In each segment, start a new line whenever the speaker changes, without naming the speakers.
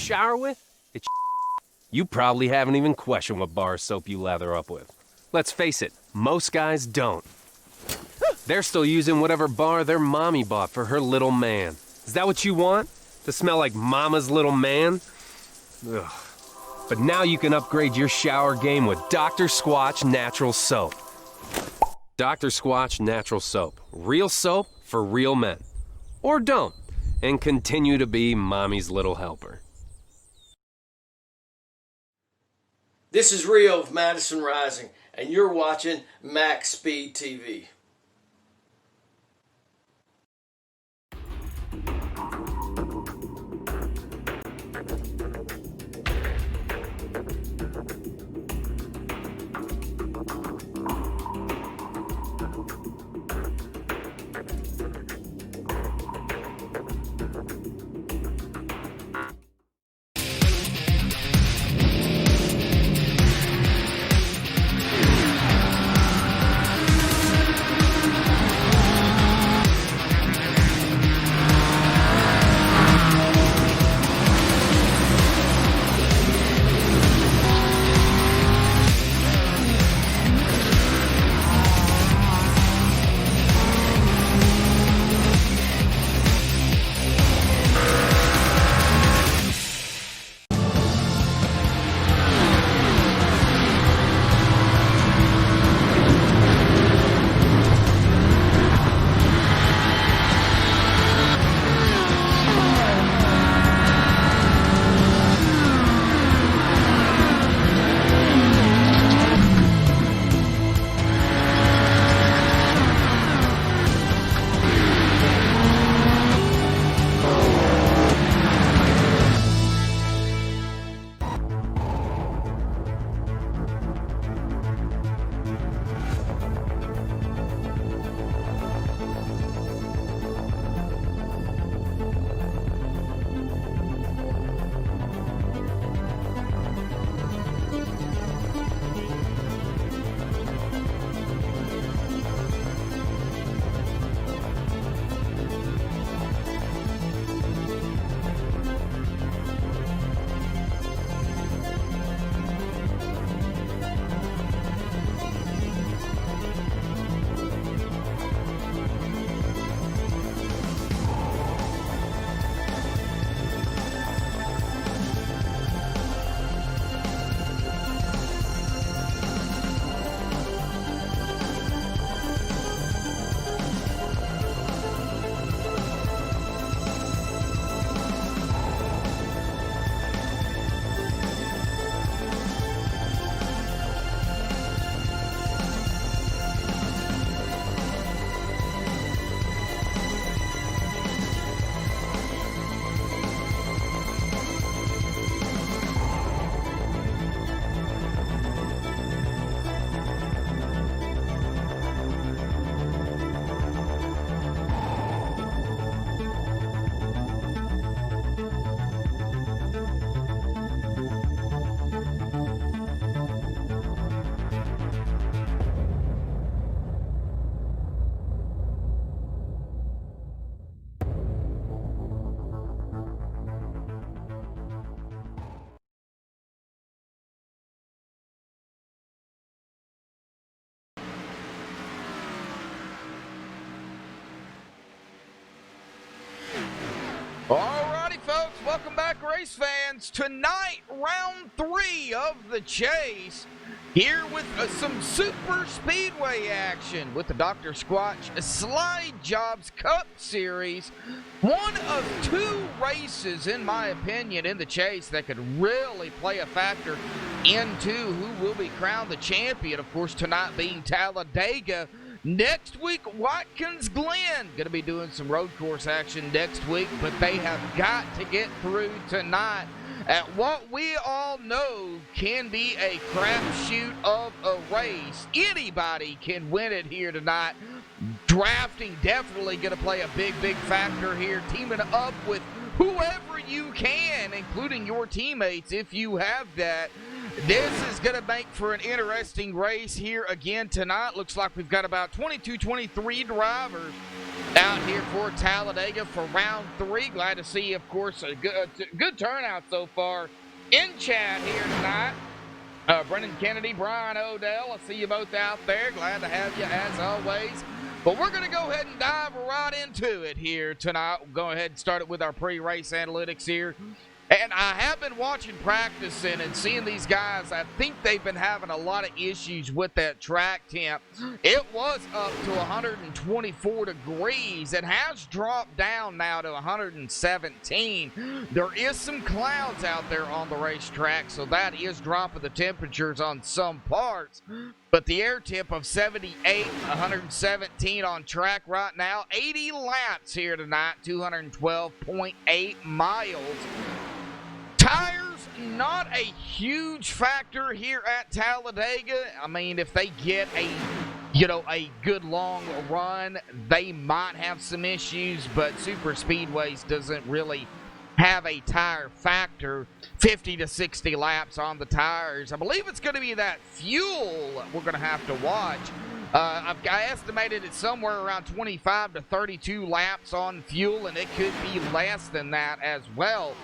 shower with? It's you probably haven't even questioned what bar soap you lather up with. Let's face it, most guys don't. They're still using whatever bar their mommy bought for her little man. Is that what you want? To smell like mama's little man? Ugh. But now you can upgrade your shower game with Dr. Squatch Natural Soap. Dr. Squatch Natural Soap. Real soap for real men. Or don't, and continue to be mommy's little helper.
This is Rio of Madison Rising, and you're watching MaxSpeedTV.
Alrighty, folks, welcome back, race fans. Tonight, round 3 of the chase. Here with some super speedway action with the Dr. Squatch Slide Jobs Cup Series. One of 2 races, in my opinion, in the chase that could really play a factor into who will be crowned the champion. Of course, tonight being Talladega. Next week, Watkins Glen. Going to be doing some road course action next week, but they have got to get through tonight at what we all know can be a crapshoot of a race. Anybody can win it here tonight. Drafting definitely going to play a big factor here. Teaming up with whoever you can, including your teammates if you have that. This is going to make for an interesting race here again tonight. Looks like we've got about 22, 23 drivers out here for Talladega for round 3. Glad to see, of course, a good turnout so far in chat here tonight. Brendan Kennedy, Brian Odell, I see you both out there. Glad to have you as always. But we're going to go ahead and dive right into it here tonight. We'll go ahead and start it with our pre-race analytics here. And I have been watching practicing and seeing these guys. I think they've been having a lot of issues with that track temp. It was up to 124 degrees. It has dropped down now to 117. There is some clouds out there on the racetrack, so that is dropping the temperatures on some parts. But the air temp of 78, 117 on track right now. 80 laps here tonight, 212.8 miles. Tires, not a huge factor here at Talladega. I mean, if they get a good long run, they might have some issues, but Super Speedways doesn't really have a tire factor. 50 to 60 laps on the tires. I believe it's going to be that fuel we're going to have to watch. I estimated it somewhere around 25 to 32 laps on fuel, and it could be less than that as well.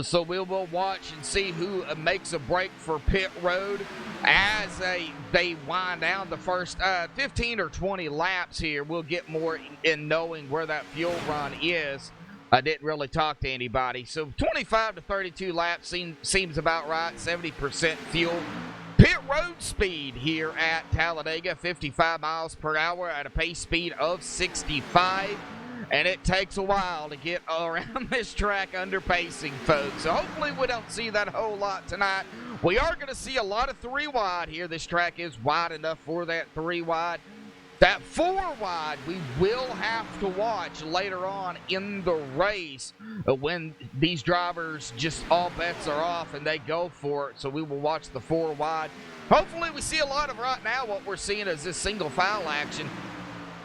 So we will watch and see who makes a break for pit road as they wind down the first 15 or 20 laps here. We'll get more in knowing where that fuel run is. I didn't really talk to anybody. So 25 to 32 laps seems about right, 70% fuel. Pit road speed here at Talladega, 55 miles per hour at a pace speed of 65. And it takes a while to get around this track under pacing, folks. So hopefully we don't see that a whole lot tonight. We are going to see a lot of 3-wide here. This track is wide enough for that 3-wide. That 4-wide we will have to watch later on in the race when these drivers just all bets are off and they go for it. So we will watch the 4-wide. Hopefully we see a lot of right now what we're seeing is this single file action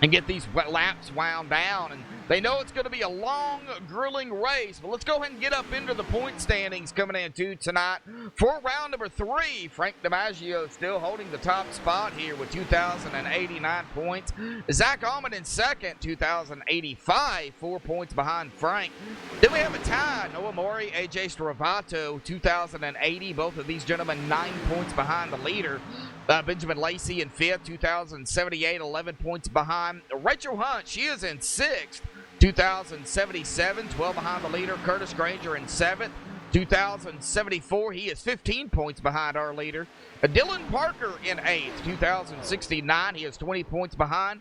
and get these laps wound down. And they know it's going to be a long, grueling race. But let's go ahead and get up into the point standings coming into tonight. For round number 3, Frank DiMaggio still holding the top spot here with 2,089 points. Zach Allman in second, 2,085, 4 points behind Frank. Then we have a tie. Noah Mori, AJ Stravato, 2,080. Both of these gentlemen 9 points behind the leader. Benjamin Lacey in 5th, 2,078, 11 points behind. Rachel Hunt, she is in 6th, 2,077, 12 behind the leader. Curtis Granger in 7th, 2,074. He is 15 points behind our leader. Dylan Parker in 8th, 2,069. He is 20 points behind.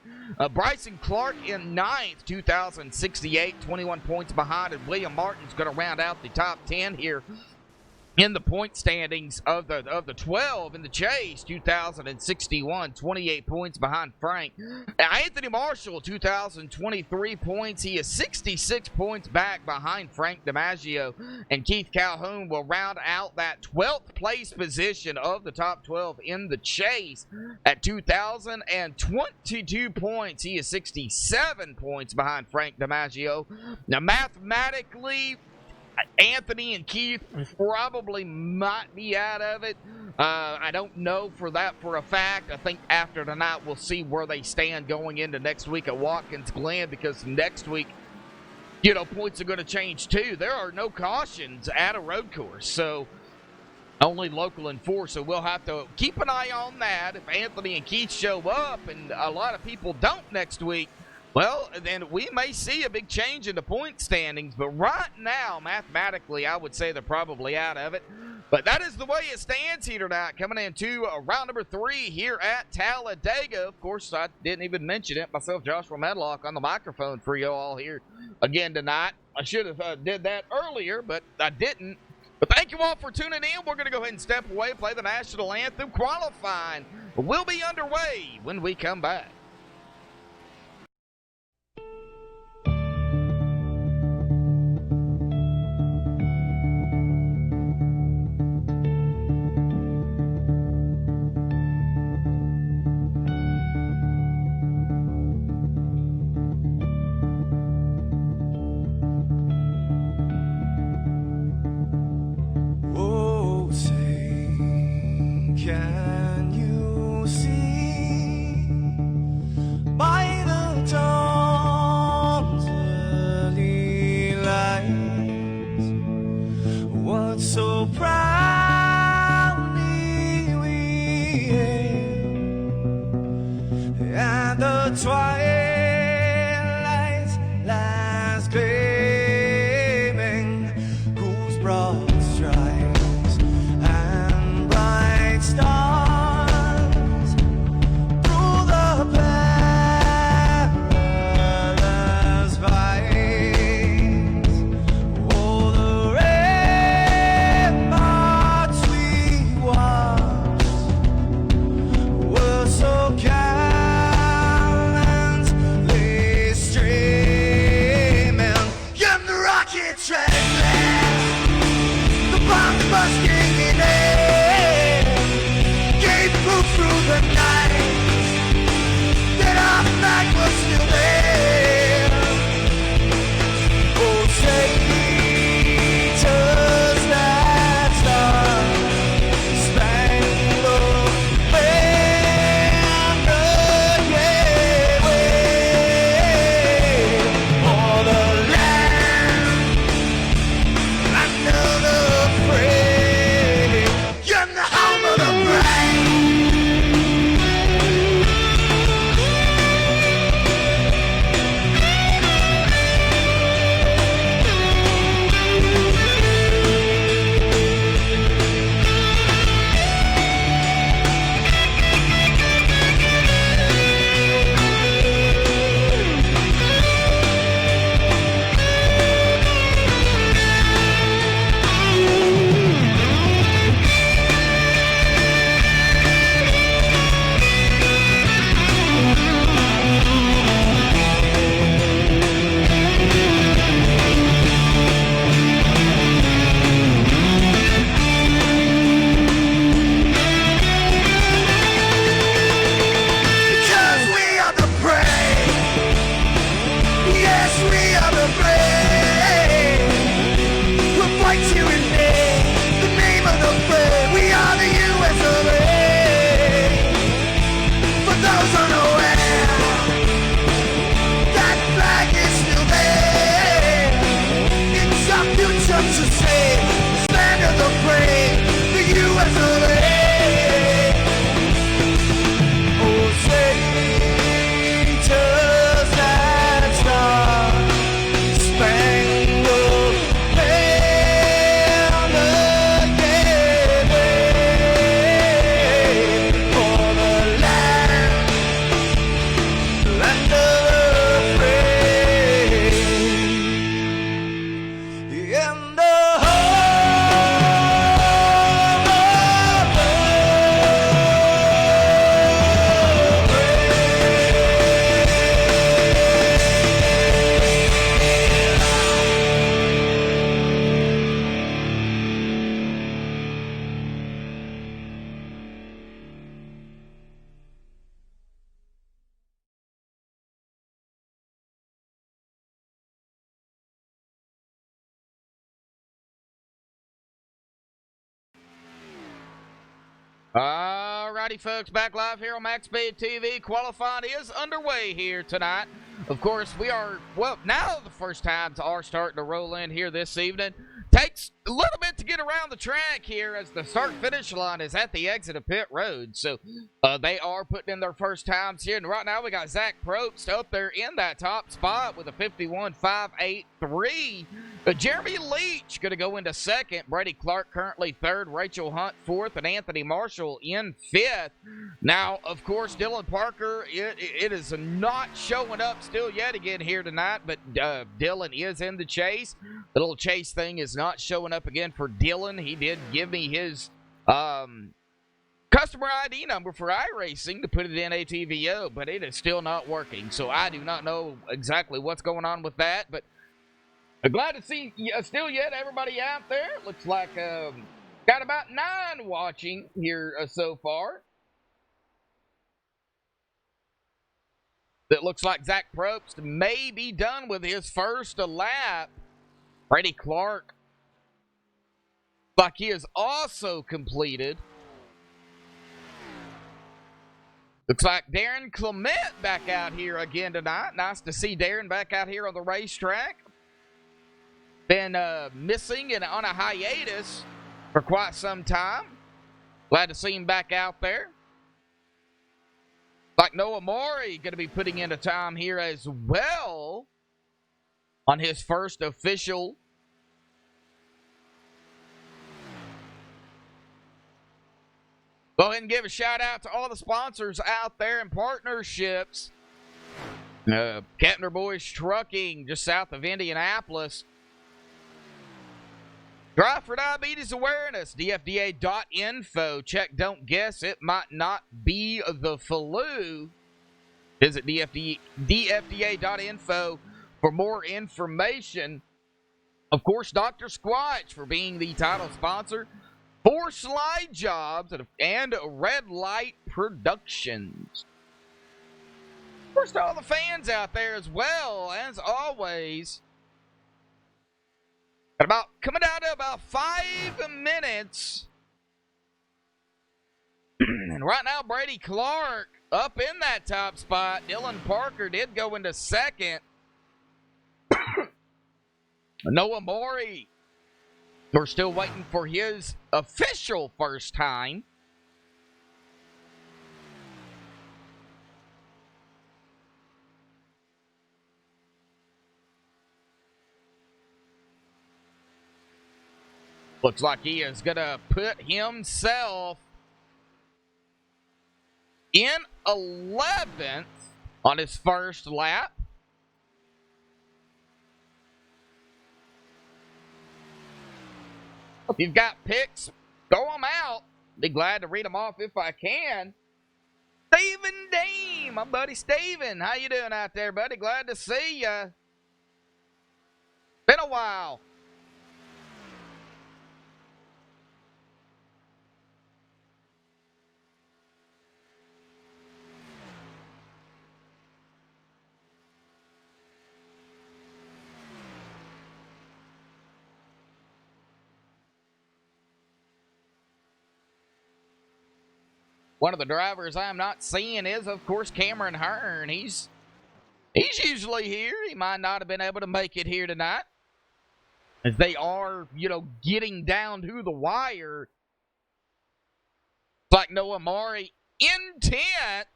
Bryson Clark in 9th, 2,068, 21 points behind. And William Martin's going to round out the top 10 here in the point standings of the 12 in the chase. 2,061, 28 points behind Frank. Anthony Marshall, 2,023 points. He is 66 points back behind Frank DiMaggio. And Keith Calhoun will round out that 12th place position of the top 12 in the chase at 2,022 points. He is 67 points behind Frank DiMaggio. Now, mathematically, Anthony and Keith probably might be out of it. I don't know for a fact. I think after tonight we'll see where they stand going into next week at Watkins Glen, because next week, points are going to change too. There are no cautions at a road course, so only local enforced. So we'll have to keep an eye on that. If Anthony and Keith show up and a lot of people don't next week, well, then we may see a big change in the point standings. But right now, mathematically, I would say they're probably out of it. But that is the way it stands here tonight, coming into round number 3 here at Talladega. Of course, I didn't even mention it myself, Joshua Medlock, on the microphone for you all here again tonight. I should have did that earlier, but I didn't. But thank you all for tuning in. We're going to go ahead and step away, play the national anthem. Qualifying will be underway when we come back.
Can you see by the dawn the twilight's last gleaming, whose broad stripes and bright stars through the perilous fights. Oh, the ramparts we watched were so gallantly streaming. And the rocket treadless, the bomb busting in air, gave proof through the night that our flag was still there. Oh, traitors that star-spangled banner, yeah, wave for the land under the frame. You're the home of the brave. Because we are the brave. Yes, we are the brave. We'll fight you in the name of the brave. We are the US of A. For those unaware, that flag is still there. It's our future to save. Stand of the brave, the US of A. Oh, traitors that star-spangled banner, yeah, wave for the land under the frame. In the
Alrighty, folks, back live here on MaxSpeedTV. Qualifying is underway here tonight. Of course, we are, well, now the first times are starting to roll in here this evening. Takes a little bit to get around the track here as the start-finish line is at the exit of pit road. So they are putting in their first times here. And right now we got Zach Probst up there in that top spot with a 51.583. Jeremy Leach going to go into second. Brady Clark currently third. Rachel Hunt fourth. And Anthony Marshall in fifth. Now, of course, Dylan Parker, it is not showing up still yet again here tonight. But Dylan is in the chase. The little chase thing is not showing up again for Dylan. He did give me his customer ID number for iRacing to put it in ATVO, but it is still not working. So I do not know exactly what's going on with that. But I'm glad to see still yet everybody out there. Looks like got about 9 watching here so far. It looks like Zach Probst may be done with his first lap. Brady Clark, like he is also completed. Looks like Darren Clement back out here again tonight. Nice to see Darren back out here on the racetrack. Been missing and on a hiatus for quite some time. Glad to see him back out there. Like Noah Maury going to be putting in a time here as well on his first official. Go ahead and give a shout out to all the sponsors out there and partnerships. Kepner Boys Trucking, just south of Indianapolis. Drive for Diabetes Awareness, dfda.info. Check, don't guess, it might not be the flu. Visit dfda.info for more information. Of course, Dr. Squatch for being the title sponsor for Slide Jobs and Red Light Productions. Of course, to all the fans out there as well, as always. Coming down to about 5 minutes. And right now, Brady Clark up in that top spot. Dylan Parker did go into second. Noah Maury, we're still waiting for his official first time. Looks like he is going to put himself in 11th on his first lap. If you've got picks, throw them out. Be glad to read them off if I can. Steven Dame, my buddy Steven. How you doing out there, buddy? Glad to see you. Been a while. One of the drivers I'm not seeing is, of course, Cameron Hearn. He's usually here. He might not have been able to make it here tonight, as they are, getting down to the wire. It's like Noah Maury in 10th.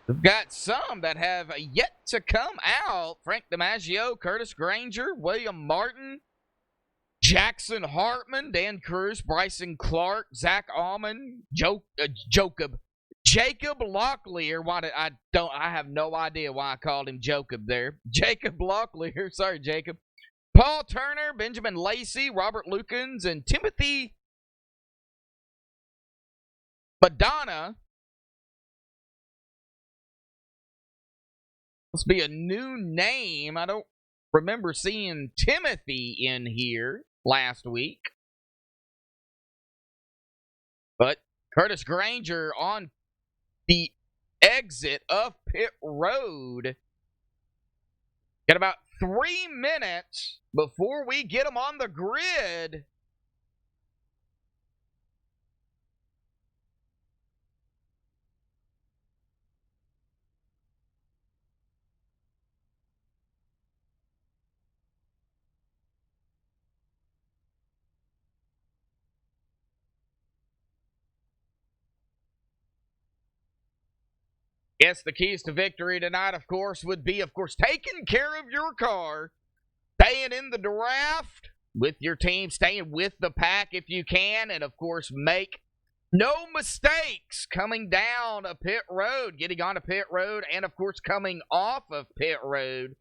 We've got some that have yet to come out. Frank DiMaggio, Curtis Granger, William Martin, Jackson Hartman, Dan Cruz, Bryson Clark, Zach Allman, Jacob Locklear. I have no idea why I called him Jacob there. Jacob Locklear, sorry, Jacob. Paul Turner, Benjamin Lacey, Robert Lukens, and Timothy Madonna. Must be a new name. I don't remember seeing Timothy in here last week. But Curtis Granger on the exit of pit road. Got about 3 minutes before we get him on the grid. Yes, the keys to victory tonight, of course, would be, taking care of your car, staying in the draft with your team, staying with the pack if you can, and, of course, make no mistakes coming down a pit road, getting on a pit road, and, of course, coming off of pit road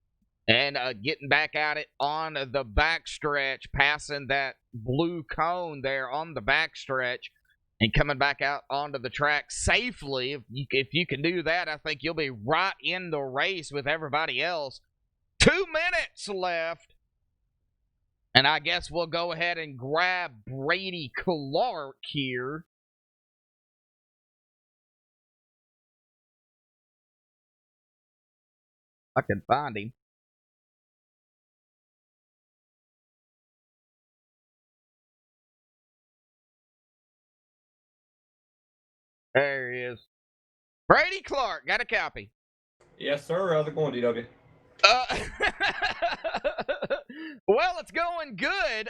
and getting back at it on the backstretch, passing that blue cone there on the backstretch. And coming back out onto the track safely. If you can do that, I think you'll be right in the race with everybody else. 2 minutes left. And I guess we'll go ahead and grab Brady Clark here. I can find him. There he is. Brady Clark, got a copy.
Yes, sir. How's it going, DW?
Well, it's going good.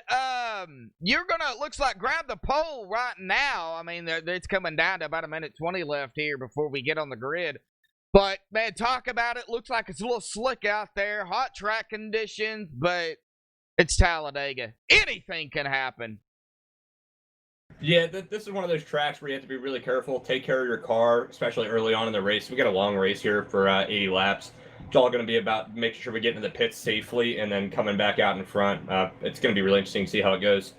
You're gonna, looks like, grab the pole right now. I mean, it's coming down to about 1:20 left here before we get on the grid. But man, talk about it. Looks like it's a little slick out there, hot track conditions, but it's Talladega. Anything can happen.
Yeah, this is one of those tracks where you have to be really careful, take care of your car, especially early on in the race. We got a long race here for 80 laps. It's all going to be about making sure we get into the pits safely and then coming back out in front. It's going to be really interesting to see how it goes.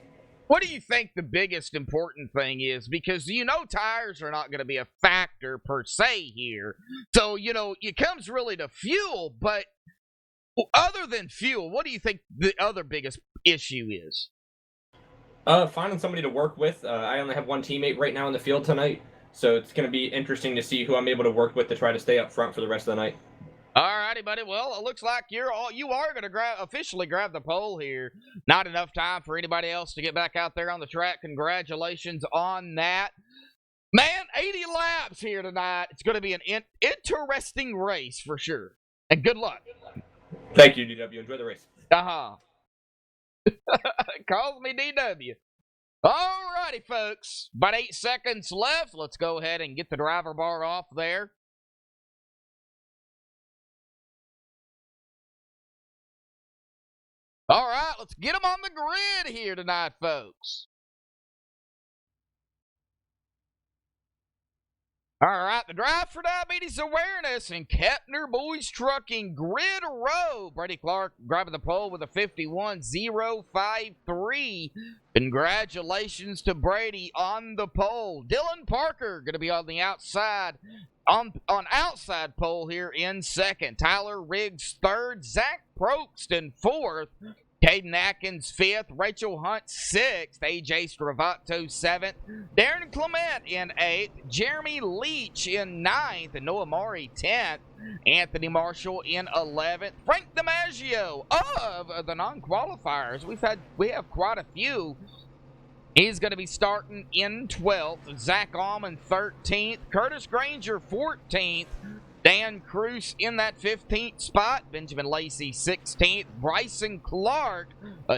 What do you think the biggest important thing is? Because, tires are not going to be a factor per se here. So, it comes really to fuel, but other than fuel, what do you think the other biggest issue is?
Finding somebody to work with. I only have one teammate right now in the field tonight, so it's going to be interesting to see who I'm able to work with to try to stay up front for the rest of the night.
All righty, buddy. Well, it looks like you are going to officially grab the pole here. Not enough time for anybody else to get back out there on the track. Congratulations on that. Man, 80 laps here tonight. It's going to be an interesting race for sure. And good luck.
Thank you, DW. Enjoy the race.
Uh-huh. Calls me DW. All righty, folks. About 8 seconds left. Let's go ahead and get the driver bar off there. All right, let's get them on the grid here tonight, folks. All right, the Drive for Diabetes Awareness and Kepner Boys Trucking Grid Row. Brady Clark grabbing the pole with a 51.053. Congratulations to Brady on the pole. Dylan Parker going to be on the outside, on outside pole here in second. Tyler Riggs third. Zach Probst in fourth. Caden Atkins fifth, Rachel Hunt sixth, AJ Stravato seventh, Darren Clement in eighth, Jeremy Leach in ninth, and Noah Maury 10th, Anthony Marshall in 11th, Frank DiMaggio of the non-qualifiers. We have quite a few. He's going to be starting in 12th, Zach Allman 13th, Curtis Granger 14th, Dan Cruz in that 15th spot. Benjamin Lacey 16th. Bryson Clark,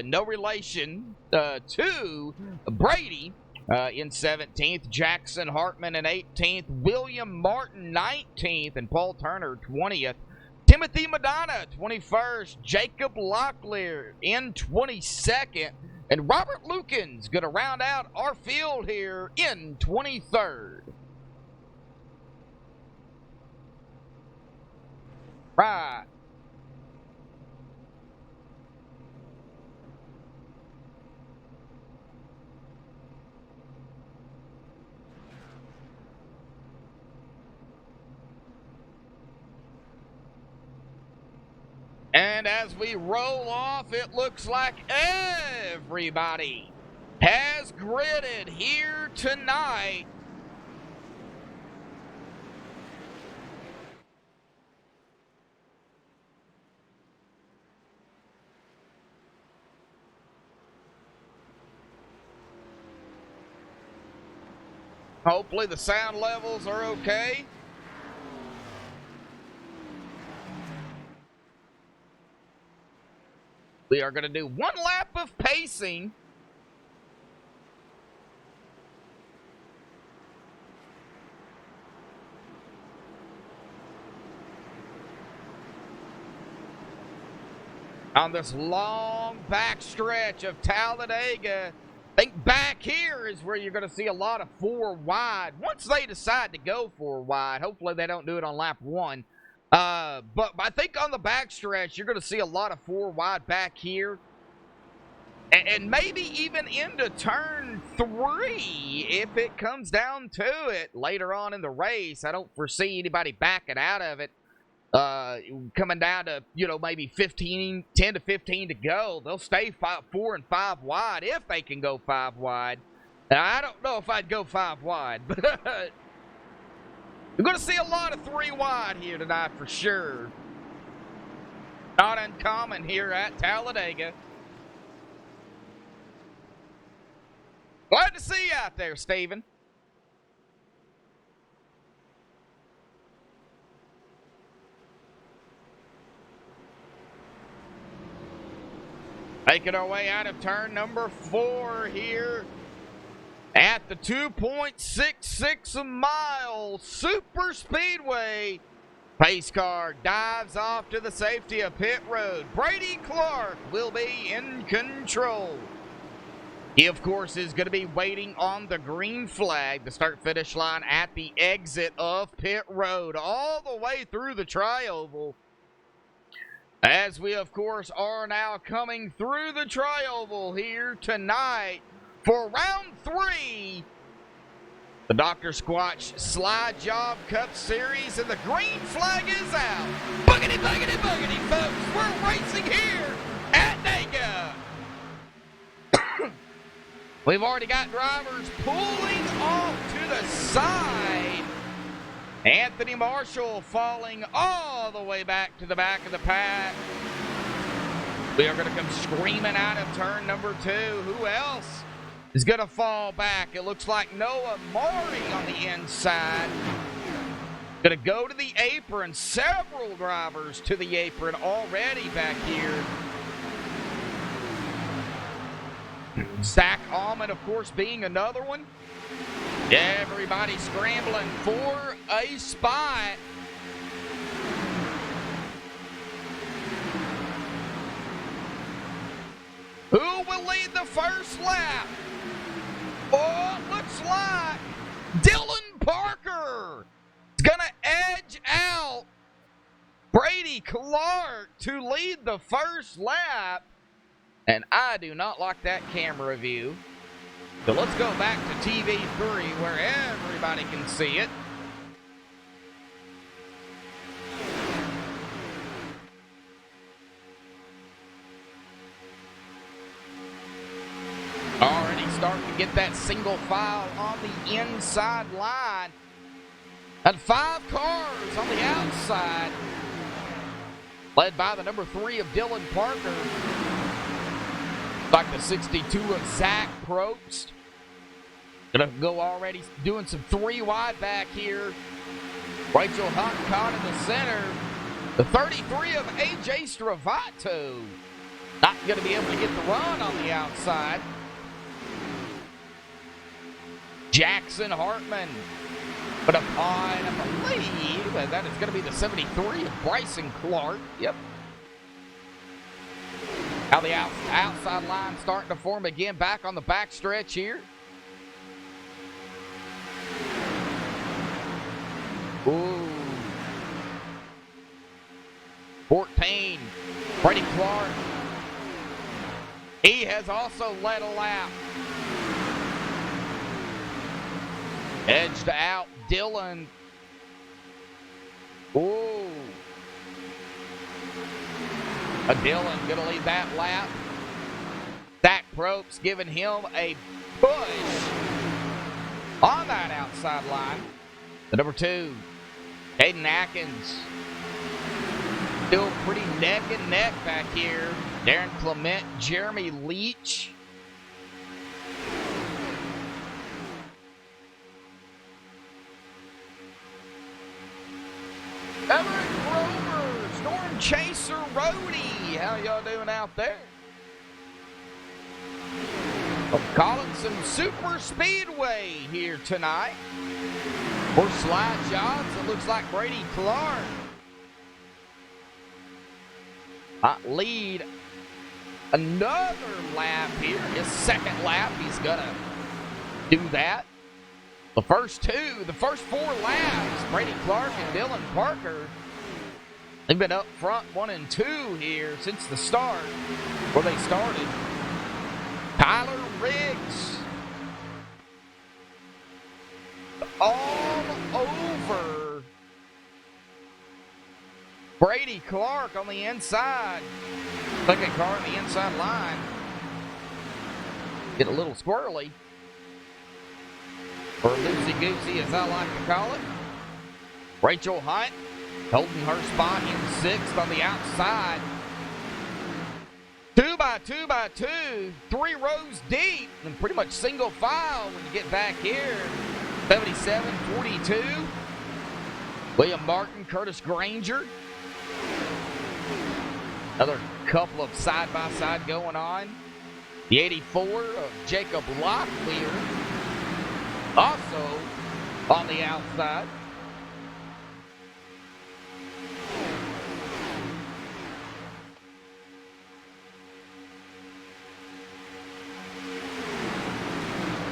no relation to Brady, in 17th. Jackson Hartman in 18th. William Martin 19th. And Paul Turner 20th. Timothy Madonna 21st. Jacob Locklear in 22nd. And Robert Lukens going to round out our field here in 23rd. Right. And as we roll off, it looks like everybody has gridded here tonight. Hopefully the sound levels are okay. We are going to do one lap of pacing. On this long backstretch of Talladega. I think back here is where you're going to see a lot of 4 wide. Once they decide to go 4 wide, hopefully they don't do it on lap 1. But I think on the backstretch, you're going to see a lot of 4 wide back here. And maybe even into turn 3 if it comes down to it later on in the race. I don't foresee anybody backing out of it. Coming down to, maybe 10 to 15 to go. They'll stay 4 and 5 wide if they can go 5 wide. Now, I don't know if I'd go 5 wide, but we're going to see a lot of 3 wide here tonight for sure. Not uncommon here at Talladega. Glad to see you out there, Steven. Making our way out of turn number 4 here at the 2.66 mile super speedway. Pace car dives off to the safety of pit road. Brady Clark will be in control. He, of course, is going to be waiting on the green flag, the start-finish line at the exit of pit road, all the way through the tri-oval. As we, of course, are now coming through the tri-oval here tonight for round 3. The Dr. Squatch Slide Job Cup Series, and the green flag is out. Boogity, boogity, boogity, folks. We're racing here at Nega. We've already got drivers pulling off to the side. Anthony Marshall falling all the way back to the back of the pack. We are going to come screaming out of turn number 2. Who else is going to fall back? It looks like Noah Marty on the inside. Going to go to the apron. Several drivers to the apron already back here. Zach Allman, of course, being another one. Everybody scrambling for a spot. Who will lead the first lap? Oh, it looks like Dylan Parker is going to edge out Brady Clark to lead the first lap. And I do not like that camera view. So let's go back to TV3 where everybody can see it. Already starting to get that single file on the inside line. And 5 cars on the outside. Led by the number 3 of Dylan Parker. Like the 62 of Zach Probst. Gonna go already doing some 3 wide back here. Rachel Hunt caught in the center. The 33 of AJ Stravato. Not gonna be able to get the run on the outside. Jackson Hartman. But upon, I believe, that is gonna be the 73 of Bryson Clark. Yep. Now the outside line starting to form again back on the back stretch here. Ooh. 14, Brady Clark. He has also led a lap. Edged out Dylan. Ooh. Dylan going to lead that lap. Zach Probst giving him a push on that outside line. The number 2, Hayden Atkins. Still pretty neck and neck back here. Darren Clement, Jeremy Leach. Everett Grover, Storm Chaser Rhodey. How y'all doing out there? Well, calling some super speedway here tonight. For slide jobs, it looks like Brady Clark might lead another lap here. His second lap, he's gonna do that. The first 4 laps, Brady Clark and Dylan Parker, they've been up front 1 and 2 here since the start, where they started. Tyler Riggs all over Brady Clark on the inside. Second car on the inside line. Get a little squirrely. Or loosey-goosey, as I like to call it. Rachel Hunt holding her spot in 6th on the outside. 2 by 2 by 2, 3 rows deep, and pretty much single file when you get back here. 77-42. William Martin, Curtis Granger. Another couple of side-by-side going on. The 84 of Jacob Locklear, also on the outside.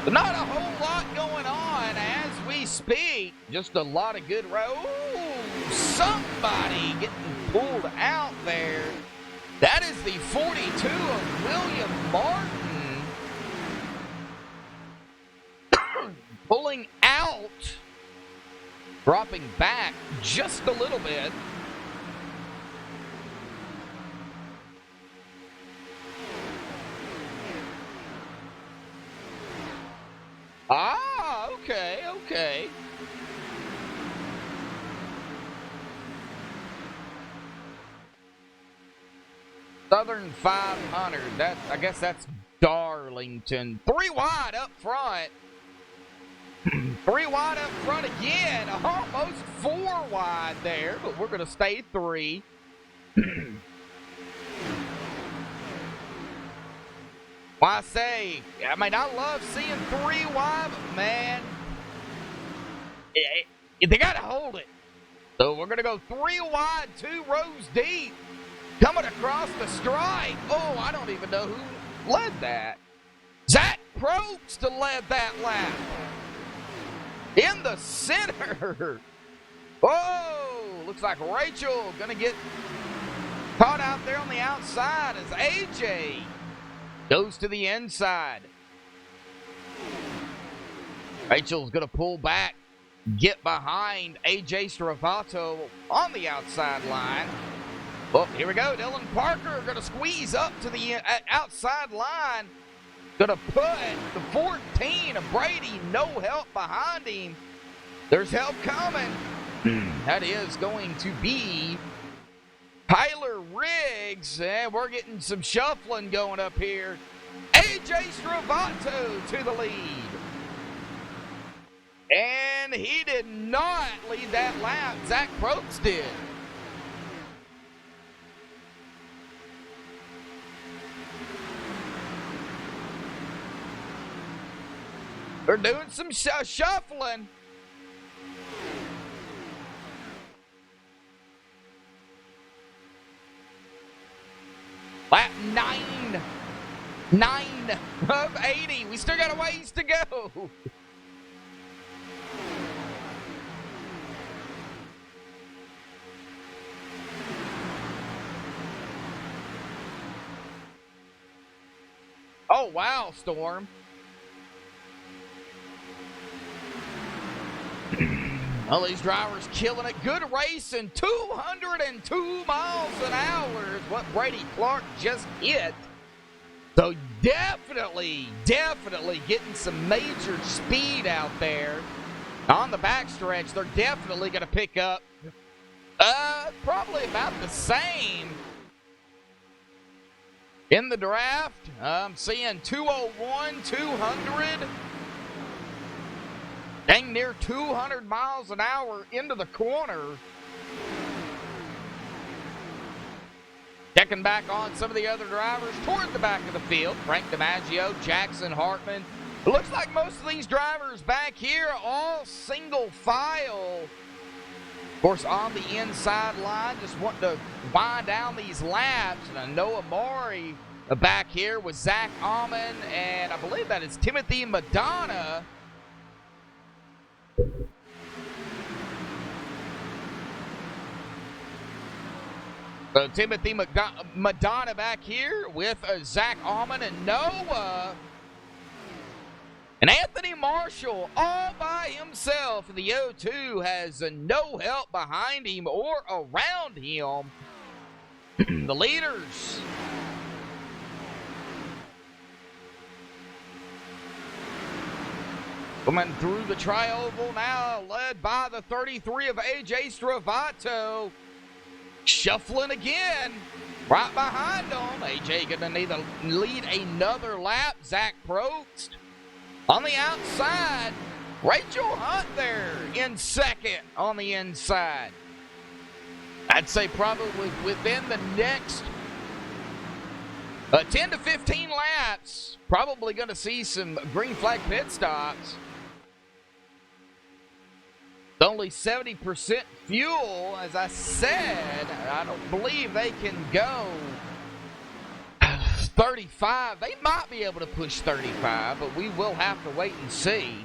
But not a whole lot going on as we speak. Just a lot of good somebody getting pulled out there. That is the 42 of William Martin. Pulling out. Dropping back just a little bit. Ah, okay. Southern 500. I guess that's Darlington. 3 wide up front. 3 wide up front again. Almost 4 wide there, but we're going to stay 3. Well, I say, I love seeing 3 wide, but man, they got to hold it. So we're going to go 3 wide, 2 rows deep. Coming across the stripe. Oh, I don't even know who led that. Zach Probst led that lap. In the center. Whoa, looks like Rachel going to get caught out there on the outside as AJ goes to the inside. Rachel's going to pull back, get behind AJ Stravato on the outside line. Well, here we go. Dylan Parker going to squeeze up to the outside line. Going to put the 14 of Brady, no help behind him. There's help coming. That is going to be Tyler Riggs. And we're getting some shuffling going up here. AJ Stravato to the lead. And he did not lead that lap. Zach Probst did. They're doing some shuffling. Lap 9 of 80. We still got a ways to go. Oh, wow, Storm. Well, these drivers killing it. Good racing. 202 miles an hour is what Brady Clark just hit. So definitely getting some major speed out there. On the backstretch, they're definitely going to pick up probably about the same. In the draft, I'm seeing 201, 200. Dang near 200 miles an hour into the corner. Checking back on some of the other drivers toward the back of the field. Frank DiMaggio, Jackson Hartman. It looks like most of these drivers back here are all single file. Of course, on the inside line, just wanting to wind down these laps. And I know Amari back here with Zach Alman, and I believe that is Timothy Madonna. So Timothy Madonna back here with Zach Alman and Noah. And Anthony Marshall all by himself in the O2 has no help behind him or around him. The leaders. Coming through the tri-oval now, led by the 33 of AJ Stravato. Shuffling again, right behind him. AJ going to need to lead another lap. Zach Probst on the outside. Rachel Hunt there in second on the inside. I'd say probably within the next 10 to 15 laps. Probably going to see some green flag pit stops. Only 70% fuel, as I said. I don't believe they can go 35. They might be able to push 35, but we will have to wait and see.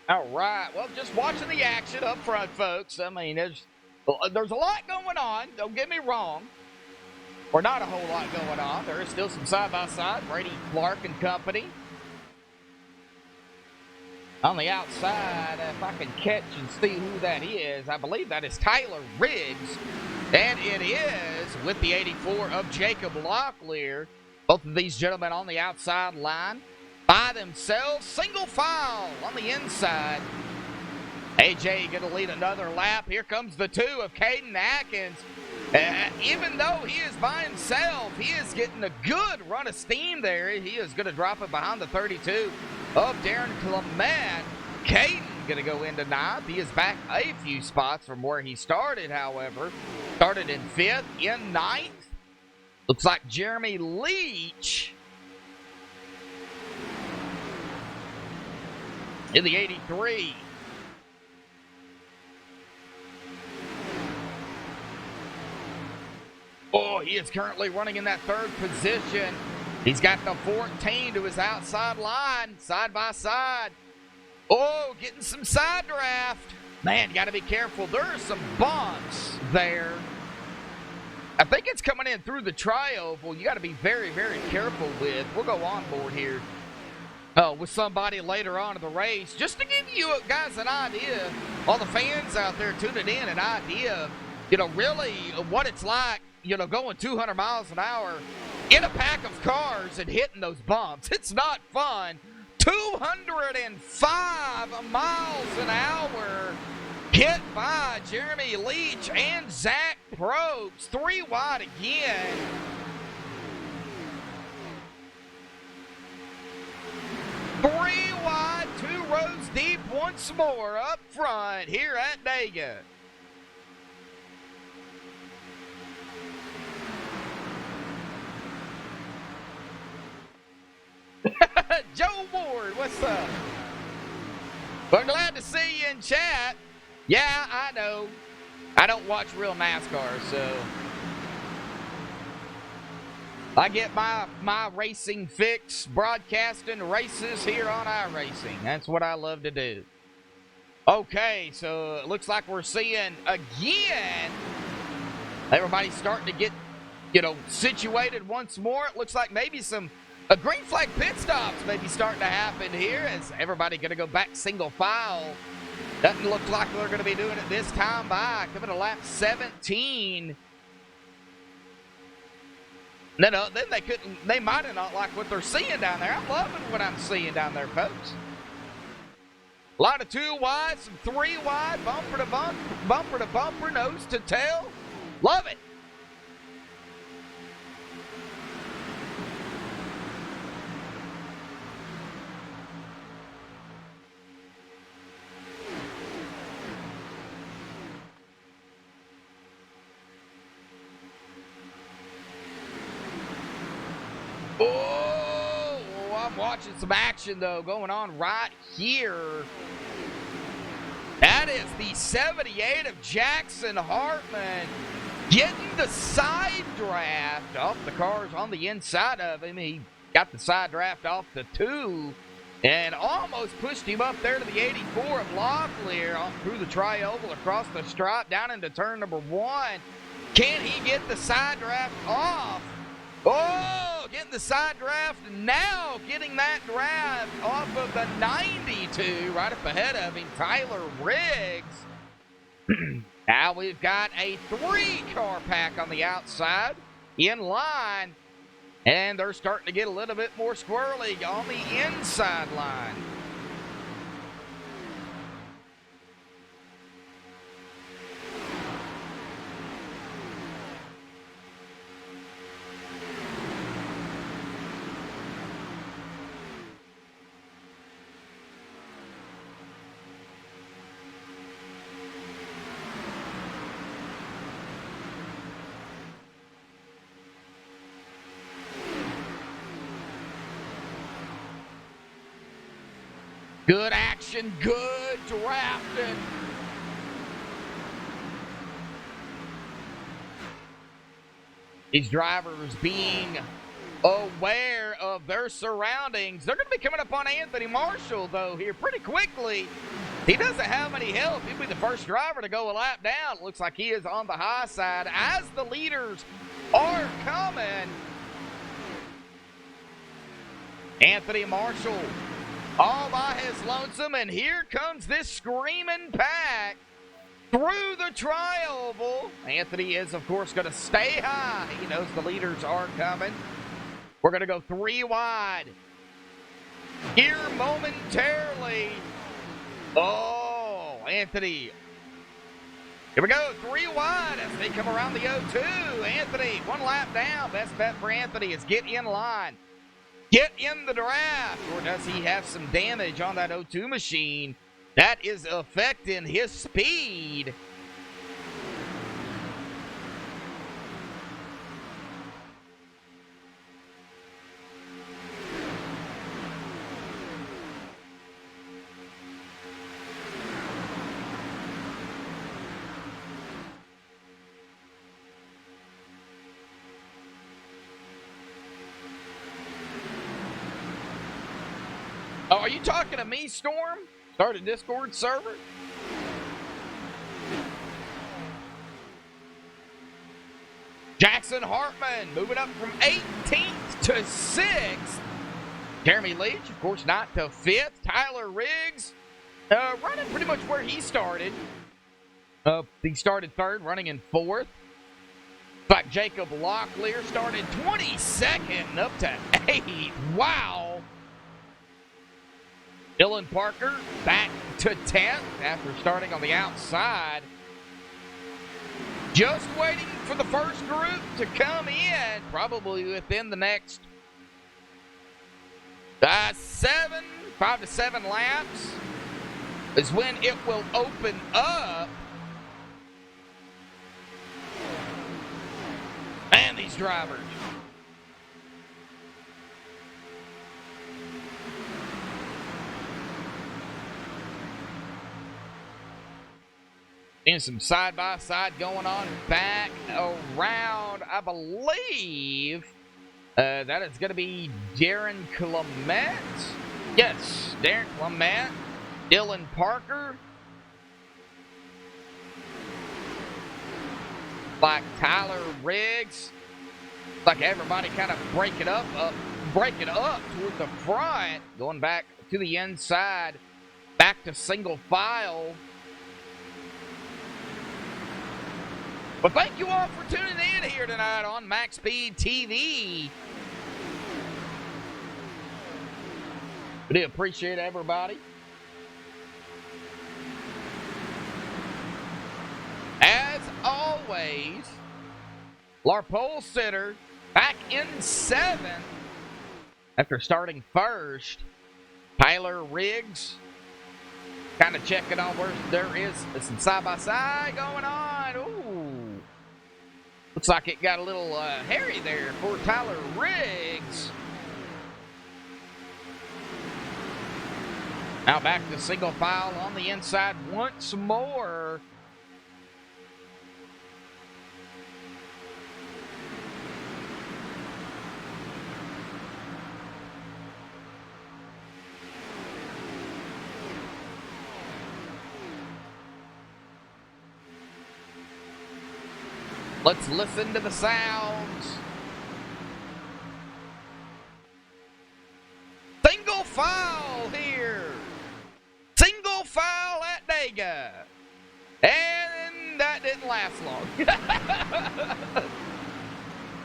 All right. Well, just watching the action up front, folks. I mean, there's a lot going on. Don't get me wrong. Or not a whole lot going on. There is still some side-by-side. Brady Clark and company. On the outside, if I can catch and see who that is, I believe that is Tyler Riggs. And it is with the 84 of Jacob Locklear. Both of these gentlemen on the outside line. By themselves, single file on the inside. AJ going to lead another lap. Here comes the 2 of Caden Atkins. Even though he is by himself, he is getting a good run of steam there. He is going to drop it behind the 32 of Darren Clement. Caden going to go into 9th. He is back a few spots from where he started, however. Started in 5th, in 9th. Looks like Jeremy Leach in the 83. Oh, he is currently running in that 3rd position. He's got the 14 to his outside line, side by side. Oh, getting some side draft. Man, you got to be careful. There are some bumps there. I think it's coming in through the tri-oval. You got to be very, very careful with. We'll go on board here. With somebody later on in the race, just to give you guys an idea, all the fans out there tuning in, an idea, really what it's like, going 200 miles an hour in a pack of cars and hitting those bumps. It's not fun. 205 miles an hour hit by Jeremy Leach and Zach Probst. 3 wide again. Three wide, 2 rows deep once more up front here at Dega. Joe Ward, what's up? We're glad to see you in chat. Yeah, I know. I don't watch real NASCAR, so I get my racing fix broadcasting races here on iRacing. That's what I love to do. Okay, so it looks like we're seeing again. Everybody's starting to get, situated once more. It looks like maybe a green flag pit stops maybe starting to happen here as everybody going to go back single file. Doesn't look like they're going to be doing it this time by coming to lap 17. No, then they might have not liked what they're seeing down there. I'm loving what I'm seeing down there, folks. A lot of 2 wide, some 3 wide, bumper to bumper, nose to tail. Love it. Oh, I'm watching some action, though, going on right here. That is the 78 of Jackson Hartman getting the side draft off the cars on the inside of him. He got the side draft off the 2 and almost pushed him up there to the 84 of Locklear through the tri-oval across the stripe down into turn number 1. Can he get the side draft off? Oh, getting the side draft, now getting that draft off of the 92, right up ahead of him, Tyler Riggs. Now we've got a 3-car pack on the outside, in line. And they're starting to get a little bit more squirrely on the inside line. Good action, good drafting. These drivers being aware of their surroundings. They're going to be coming up on Anthony Marshall, though, here pretty quickly. He doesn't have any help. He'll be the first driver to go a lap down. It looks like he is on the high side as the leaders are coming. Anthony Marshall all by his lonesome, and here comes this screaming pack through the tri-oval. Anthony is, of course, going to stay high. He knows the leaders are coming. We're going to go 3 wide here momentarily. Oh, Anthony. Here we go, 3 wide as they come around the O2. Anthony, 1 lap down. Best bet for Anthony is get in line. Get in the draft, or does he have some damage on that O2 machine that is affecting his speed? Oh, are you talking to me, Storm? Start a Discord server? Jackson Hartman moving up from 18th to 6th. Jeremy Leach, of course, not to 5th. Tyler Riggs running pretty much where he started. He started 3rd, running in 4th. But Jacob Locklear started 22nd up to 8th. Wow. Dylan Parker back to 10th after starting on the outside. Just waiting for the first group to come in, probably within the next 5 to 7 laps is when it will open up. And these drivers. And some side-by-side going on back around, I believe, that is going to be Darren Clement. Yes, Darren Clement, Dylan Parker. Like Tyler Riggs. Like everybody kind of break it up toward the front. Going back to the inside, back to single file. Well, thank you all for tuning in here tonight on MaxSpeedTV. We do appreciate everybody. As always, our pole sitter back in 7th after starting 1st. Tyler Riggs kind of checking on where there is some side-by-side going on. Ooh. Looks like it got a little hairy there for Tyler Riggs. Now back to single file on the inside once more. Let's listen to the sounds. Single file here. Single file at Dega. And that didn't last long.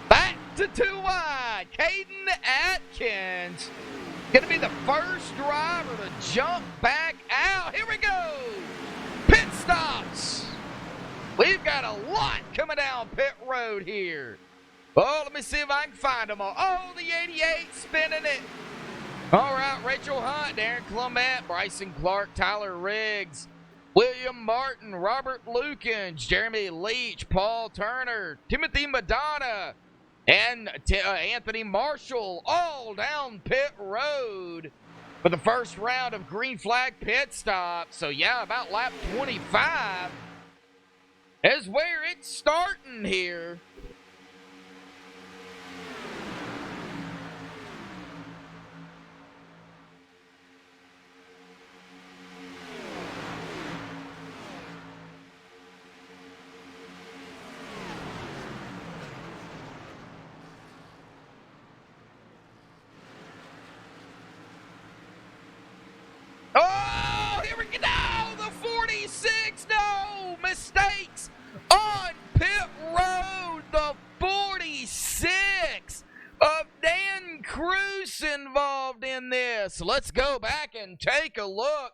Back to 2 wide. Caden Atkins going to be the first driver to jump back out. Here we go. Pit stops. We've got a lot coming down pit road here. Oh, let me see if I can find them all. Oh, the 88 spinning it. All right, Rachel Hunt, Darren Clement, Bryson Clark, Tyler Riggs, William Martin, Robert Lukens, Jeremy Leach, Paul Turner, Timothy Madonna, and Anthony Marshall, all down pit road for the first round of green flag pit stop. So, yeah, about lap 25 is where it's starting here. Oh, here we go. No, the 46. No mistakes on pit road. The 46 of Dan Cruz involved in this. Let's go back and take a look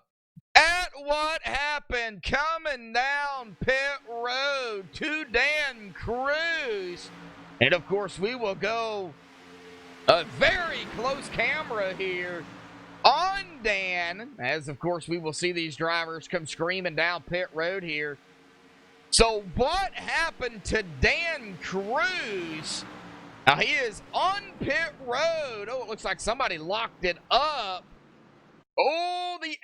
at what happened coming down pit road to Dan Cruz. And, of course, we will go a very close camera here on Dan, as of course we will see these drivers come screaming down pit road here. So what happened to Dan Cruz? Now he is on pit road. Oh, it looks like somebody locked it up. Oh, the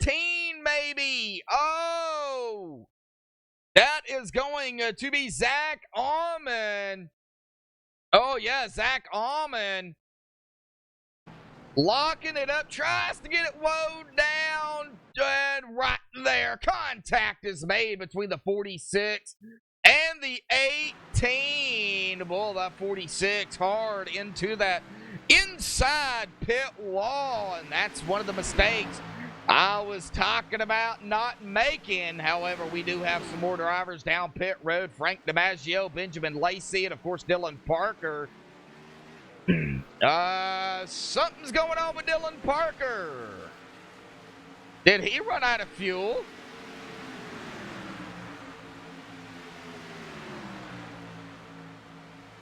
18 maybe. Oh, that is going to be Zach Almond. Oh yeah, Zach Almond locking it up, tries to get it woed down, and right there, contact is made between the 46 and the 18. Boy, that 46 hard into that inside pit wall, and that's one of the mistakes I was talking about not making. However, we do have some more drivers down pit road. Frank DiMaggio, Benjamin Lacey, and of course Dylan Parker. Something's going on with Dylan Parker. Did he run out of fuel?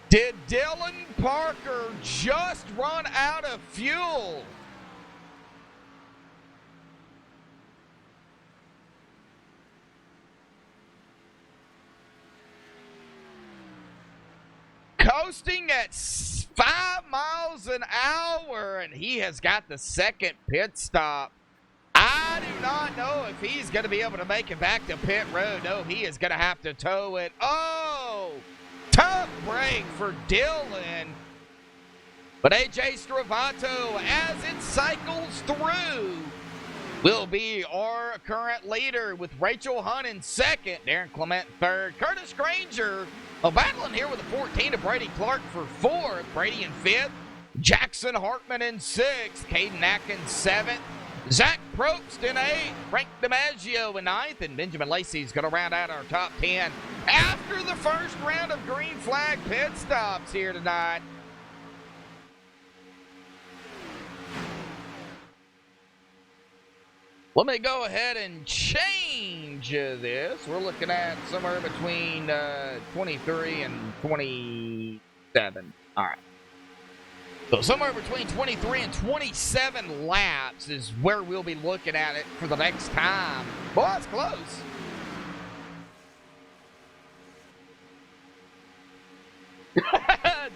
Did Dylan Parker just run out of fuel? Coasting at 5 miles an hour, and he has got the second pit stop. I do not know if he's going to be able to make it back to pit road. No, he is going to have to tow it. Oh, tough break for Dylan. But AJ Stravato, as it cycles through, will be our current leader with Rachel Hunt in second, Darren Clement third, Curtis Granger battling here with a 14 to Brady Clark for fourth, Brady in fifth, Jackson Hartman in sixth, Caden Atkins seventh, Zach Probst in eighth, Frank DiMaggio in ninth, and Benjamin Lacey's going to round out our top 10 after the first round of green flag pit stops here tonight. Let me go ahead and change this. We're looking at somewhere between 23 and 27. All right. So somewhere between 23 and 27 laps is where we'll be looking at it for the next time. Boy, that's close.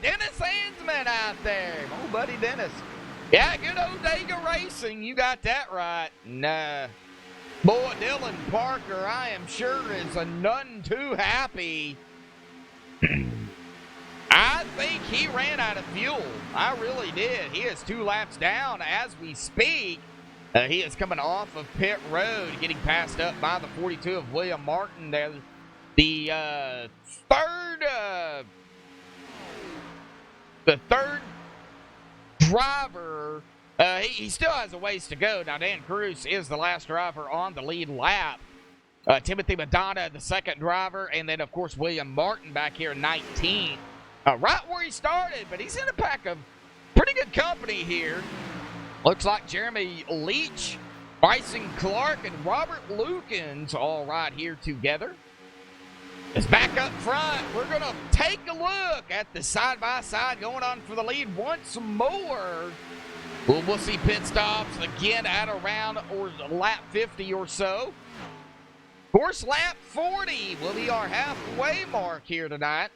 Dennis Hansman out there. Oh, buddy Dennis. Yeah, good old Dega Racing. You got that right. Nah. Boy, Dylan Parker, I am sure, is a none too happy. I think he ran out of fuel. I really did. He is 2 laps down as we speak. He is coming off of pit road, getting passed up by the 42 of William Martin there. The third driver, he still has a ways to go. Now, Dan Cruz is the last driver on the lead lap. Timothy Madonna, the second driver, and then, of course, William Martin back here, 19th. right where he started, but he's in a pack of pretty good company here. Looks like Jeremy Leach, Bryson Clark, and Robert Lukens all right here together. It's back up front. We're going to take a look at the side-by-side going on for the lead once more. We'll see pit stops again at around or lap 50 or so. Of course, lap 40 will be our halfway mark here tonight.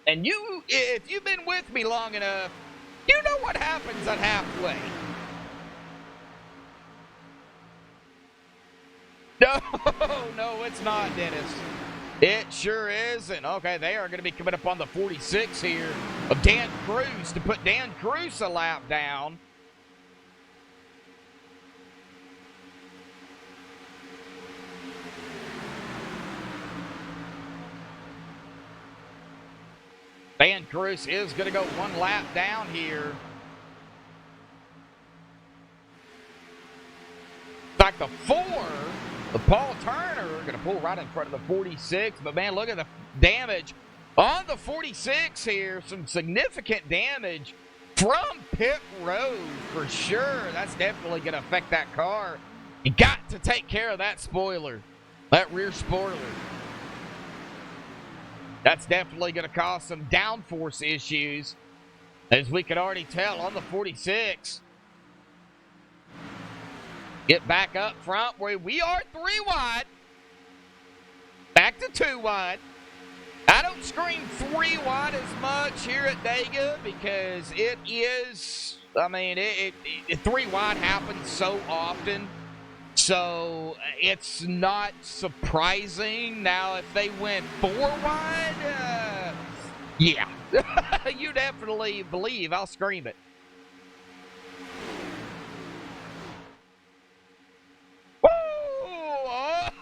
And if you've been with me long enough, you know what happens at halfway. No, it's not, Dennis. It sure isn't. Okay, they are going to be coming up on the 46 here of Dan Cruz to put Dan Cruz a lap down. Dan Cruz is going to go one lap down here. Like the 4 of Paul Turner going to pull right in front of the 46. But, man, look at the damage on the 46 here. Some significant damage from pit road for sure. That's definitely going to affect that car. You got to take care of that spoiler, that rear spoiler. That's definitely going to cause some downforce issues, as we could already tell on the 46. Get back up front where we are 3 wide. Back to 2 wide. I don't scream 3 wide as much here at Dega because it is, 3 wide happens so often. So it's not surprising. Now, if they went 4 wide, yeah, you definitely believe I'll scream it. Woo!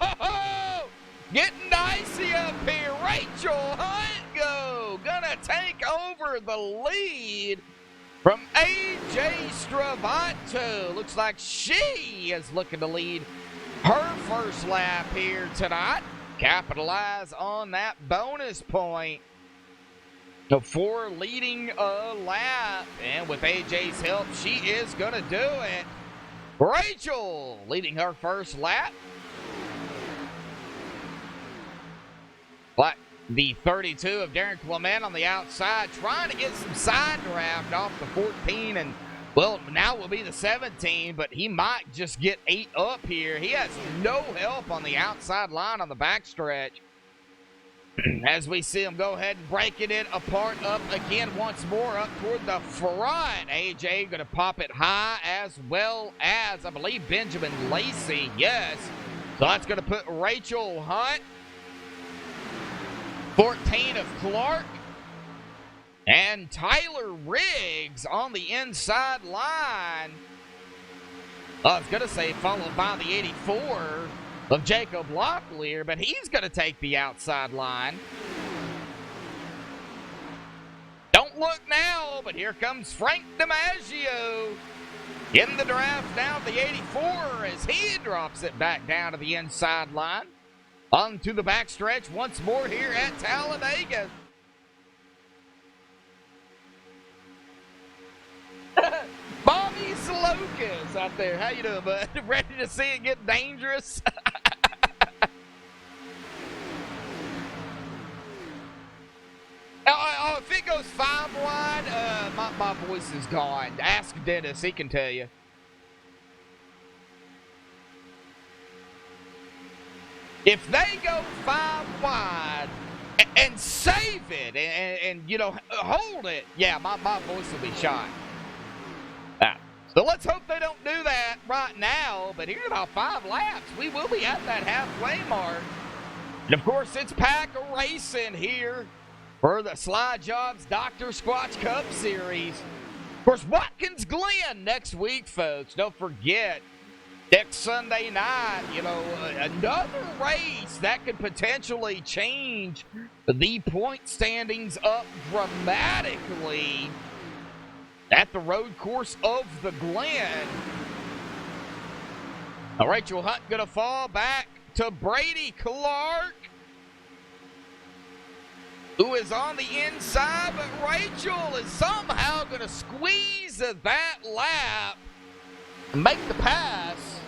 Oh, getting dicey up here. Rachel Hunt gonna take over the lead from AJ Stravato. Looks like she is looking to lead her first lap here tonight. Capitalize on that bonus point before leading a lap. And with AJ's help, she is going to do it. Rachel leading her first lap. But the 32 of Darren Clement on the outside, trying to get some side draft off the 14, and, well, now will be the 17, but he might just get 8 up here. He has no help on the outside line on the backstretch. As we see him go ahead and breaking it apart up again once more up toward the front. AJ going to pop it high, as well as, I believe, Benjamin Lacey. Yes. So that's going to put Rachel Hunt, 14 of Clark, and Tyler Riggs on the inside line. I was going to say followed by the 84 of Jacob Locklear, but he's going to take the outside line. Don't look now, but here comes Frank DiMaggio in the draft now, the 84, as he drops it back down to the inside line. Onto the backstretch once more here at Talladega. Bobby Slokas out there. How you doing, bud? Ready to see it get dangerous? If it goes 5 wide, my voice is gone. Ask Dennis. He can tell you. If they go 5 wide and save it and you know, hold it, yeah, my voice will be shot. So let's hope they don't do that right now. But here in about 5 laps, we will be at that halfway mark. And, of course, it's pack racing here for the Sly Jobs Dr. Squatch Cup Series. Of course, Watkins Glen next week, folks. Don't forget. Next Sunday night, you know, another race that could potentially change the point standings up dramatically at the road course of the Glen. Now, Rachel Hunt going to fall back to Brady Clark. who is on the inside, but Rachel is somehow going to squeeze that lap and make the pass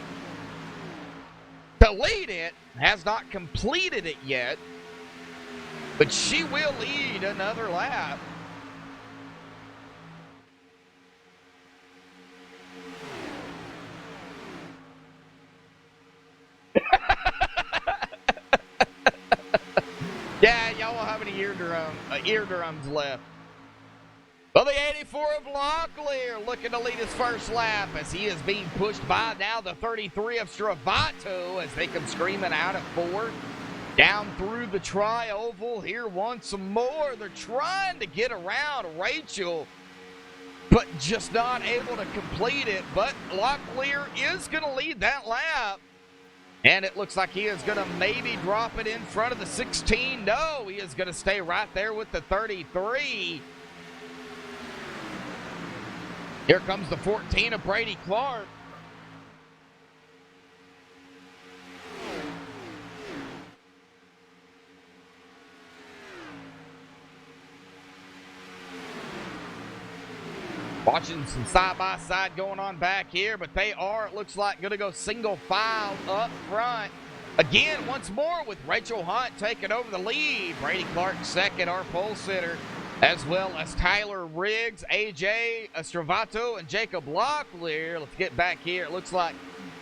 to lead it. Has not completed it yet, but she will lead another lap. Yeah, y'all will have any eardrums left. Well, the 84 of Locklear looking to lead his first lap as he is being pushed by now the 33 of Stravato as they come screaming out at 4. Down through the tri-oval here once more. They're trying to get around Rachel, but just not able to complete it. But Locklear is going to lead that lap. And it looks like he is going to maybe drop it in front of the 16. No, he is going to stay right there with the 33. Here comes the 14 of Brady Clark. Watching some side-by-side going on back here, but they are, it looks like, going to go single file up front. Again, once more with Rachel Hunt taking over the lead. Brady Clark second, our pole sitter, as well as Tyler Riggs, AJ Stravato, and Jacob Locklear. Let's get back here. It looks like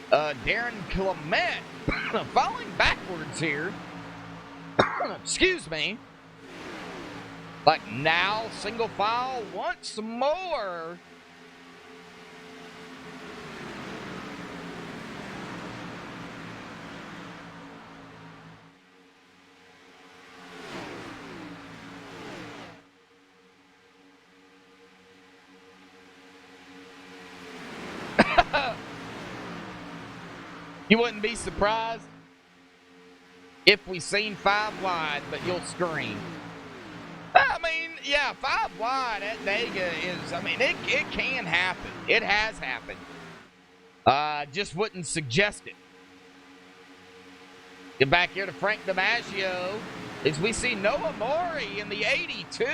Darren Clement falling backwards here. Excuse me. Like now, single file once more. You wouldn't be surprised if we seen 5 wide, but you'll scream. I mean, yeah, 5 wide at Vega is, I mean, it can happen. It has happened. Just wouldn't suggest it. Get back here to Frank DiMaggio as we see Noah Maury in the 82.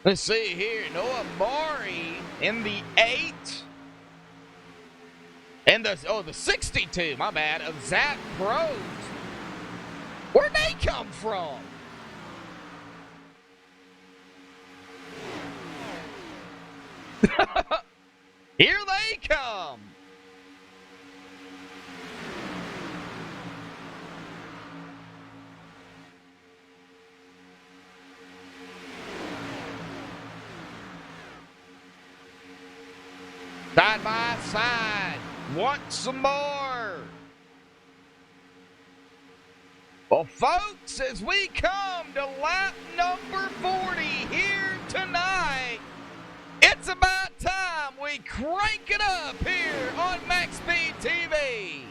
Let's see here, Noah Maury in the 8. And the 62, my bad, of Zach Pros. Where'd they come from? Here they come. Side by side, once more. Well, folks, as we come to lap number 40 here tonight, it's about time we crank it up here on MaxSpeedTV.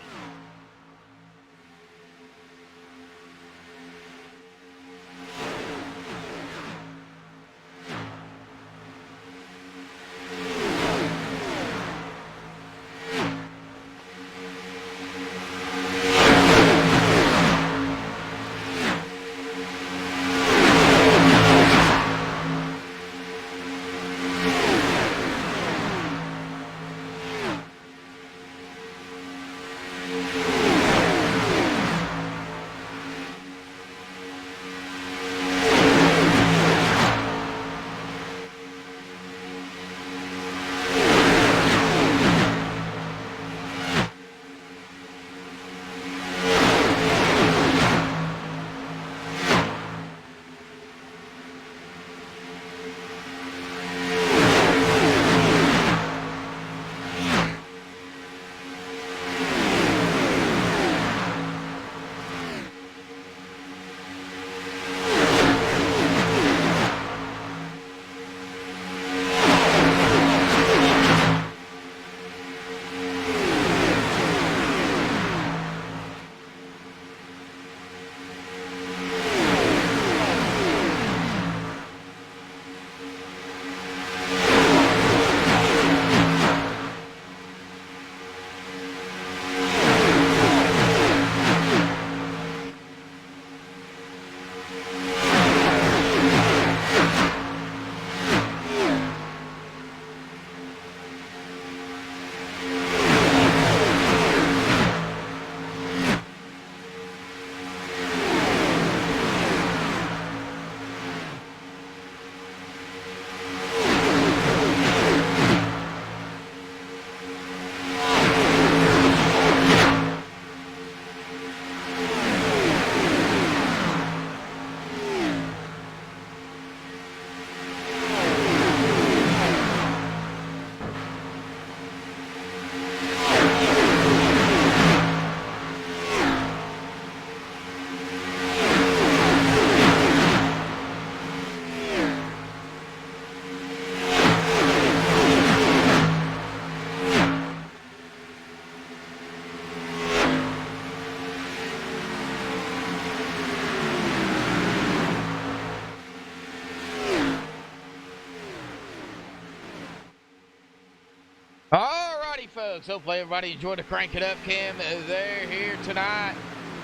folks. Hopefully everybody enjoyed the Crank It Up Cam. They're here tonight.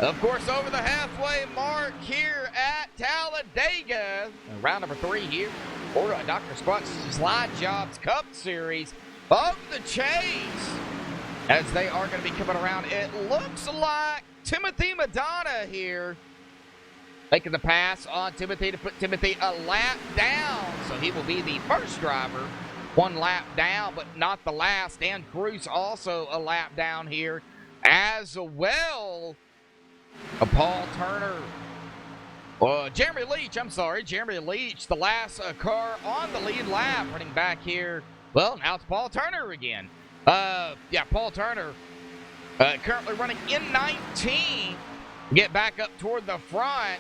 Of course, over the halfway mark here at Talladega. Round number 3 here for Dr. Squatch's Slide Jobs Cup Series of the Chase. As they are going to be coming around, it looks like Timothy Madonna here making the pass on Timothy to put Timothy a lap down. So he will be the first driver, 1 lap down, but not the last. Dan Cruz also a lap down here as well. Paul Turner. Jeremy Leach, the last car on the lead lap, running back here. Well, now it's Paul Turner again. Paul Turner currently running in 19. Get back up toward the front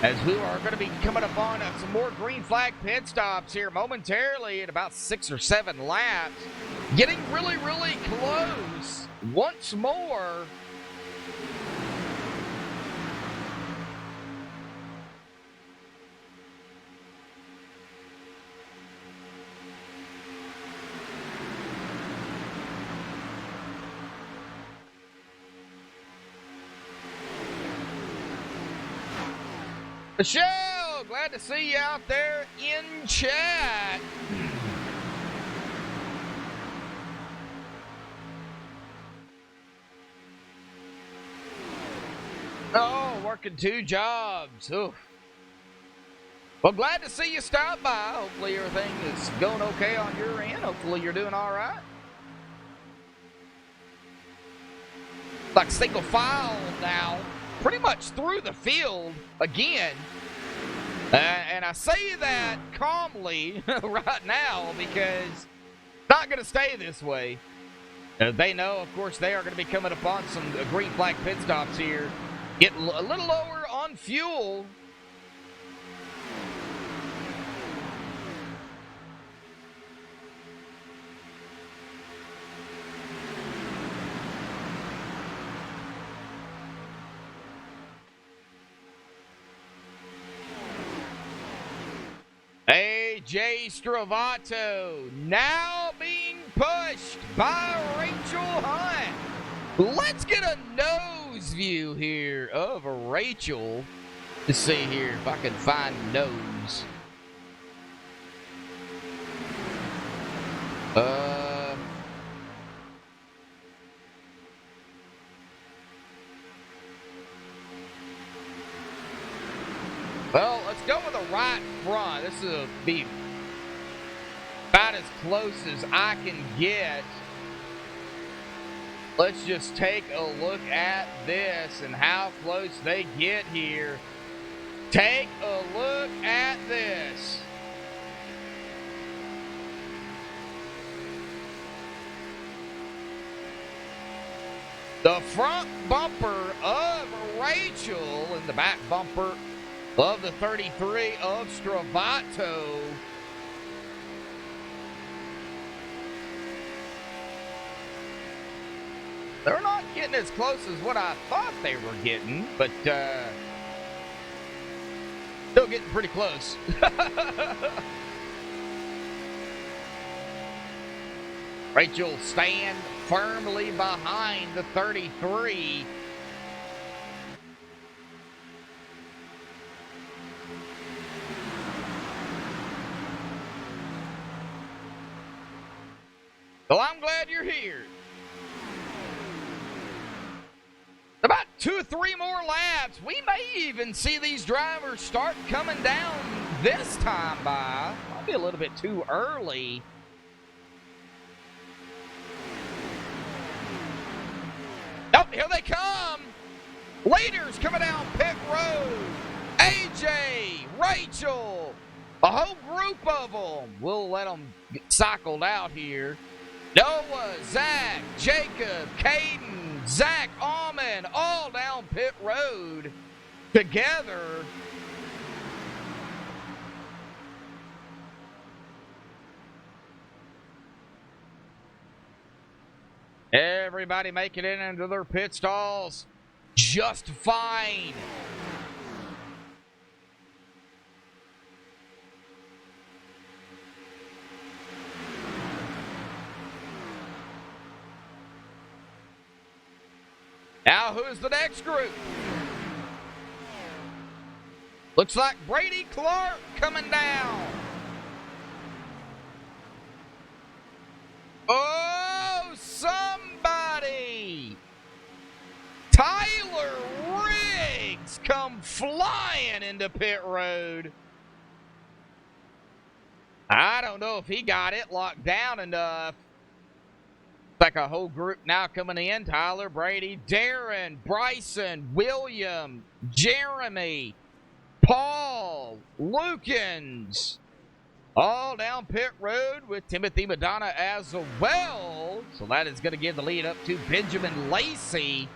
as we are going to be coming up on some more green flag pit stops here momentarily at about 6 or 7 laps. Getting really, really close once more. Michelle, glad to see you out there in chat. Oh, working 2 jobs. Oof. Well, glad to see you stop by. Hopefully everything is going okay on your end. Hopefully you're doing all right. Like single file now, pretty much through the field again. And I say that calmly right now because it's not going to stay this way. They know, of course, they are going to be coming upon some green flag pit stops here. Get a little lower on fuel. AJ Stravato now being pushed by Rachel Hunt. Let's get a nose view here of Rachel. Let's see here if I can find nose. Well, let's go with a right front. This will be about as close as I can get. Let's just take a look at this and how close they get here. Take a look at this. The front bumper of Rachel and the back bumper of the 33 of Stravato. They're not getting as close as what I thought they were getting, but still getting pretty close. Rachel stand firmly behind the 33. Well, I'm glad you're here. About 2 or 3 more laps. We may even see these drivers start coming down this time by. Might be a little bit too early. Oh, here they come. Leaders coming down pit road. AJ, Rachel, a whole group of them. We'll let them get cycled out here. Noah, Zach, Jacob, Caden, Zach Allman, all down pit road together. Everybody making it into their pit stalls just fine. Now, who's the next group? Looks like Brady Clark coming down. Oh, somebody! Tyler Riggs come flying into pit road. I don't know if he got it locked down enough. Like a whole group now coming in. Tyler, Brady, Darren, Bryson, William, Jeremy, Paul, Lukens. All down pit road with Timothy Madonna as well. So that is going to give the lead up to Benjamin Lacey.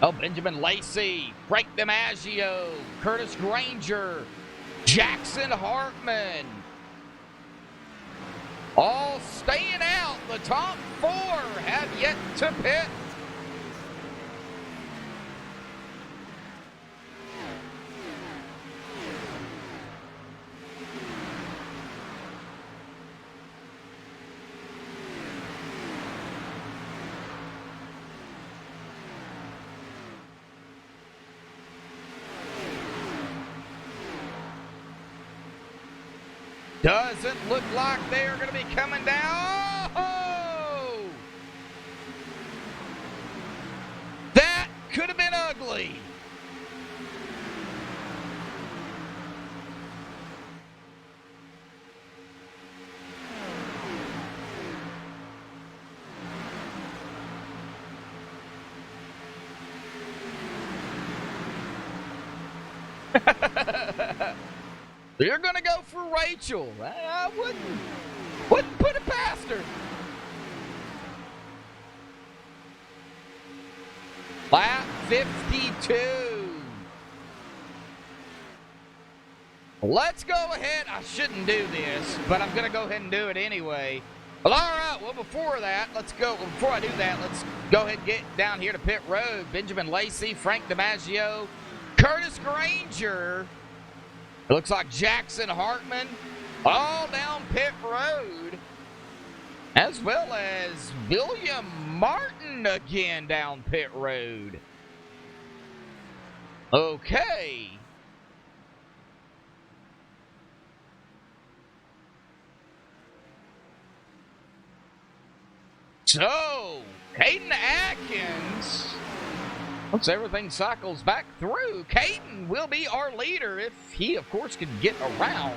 Oh, Benjamin Lacey, Frank DiMaggio, Curtis Granger, Jackson Hartman. All staying out. The top four have yet to pit. Doesn't look like they are going to be coming down. Oh! That could have been ugly. You're going to go for Rachel. I wouldn't put it past her. Lap 52. Let's go ahead. I shouldn't do this, but I'm going to go ahead and do it anyway. Well, all right. Well, before that, before I do that, let's go ahead and get down here to pit road. Benjamin Lacey, Frank DiMaggio, Curtis Granger. It looks like Jackson Hartman, all down pit road, as well as William Martin again down pit road. Okay. So, Caden Atkins, once everything cycles back through, Caden will be our leader if he, of course, can get around.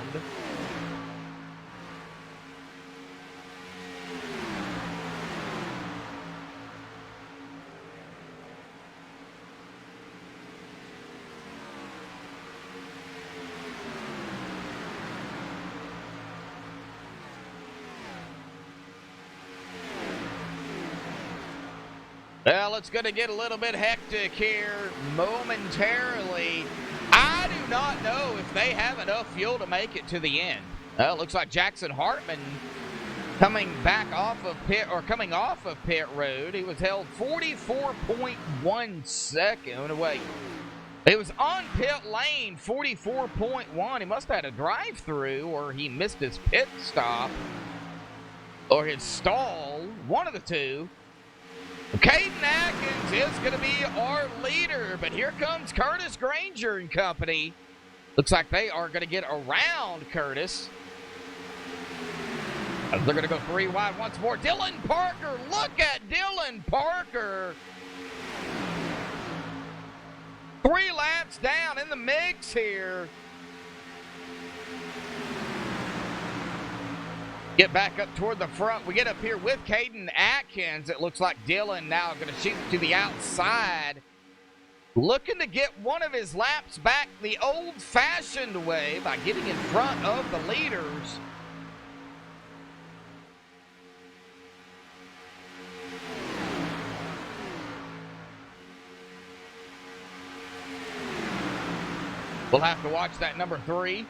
Well, it's going to get a little bit hectic here momentarily. I do not know if they have enough fuel to make it to the end. Well, it looks like Jackson Hartman coming off of pit road. He was held 44.1 seconds away. It was on pit lane, 44.1. He must have had a drive-through, or he missed his pit stop, or his stall, one of the two. Caden Atkins is going to be our leader, but here comes Curtis Granger and company. Looks like they are going to get around Curtis. They're going to go three wide once more. Dylan Parker, look at Dylan Parker. 3 laps down in the mix here. Get back up toward the front. We get up here with Caden Atkins. It looks like Dylan now going to shoot to the outside. Looking to get one of his laps back the old-fashioned way by getting in front of the leaders. We'll have to watch that number 3.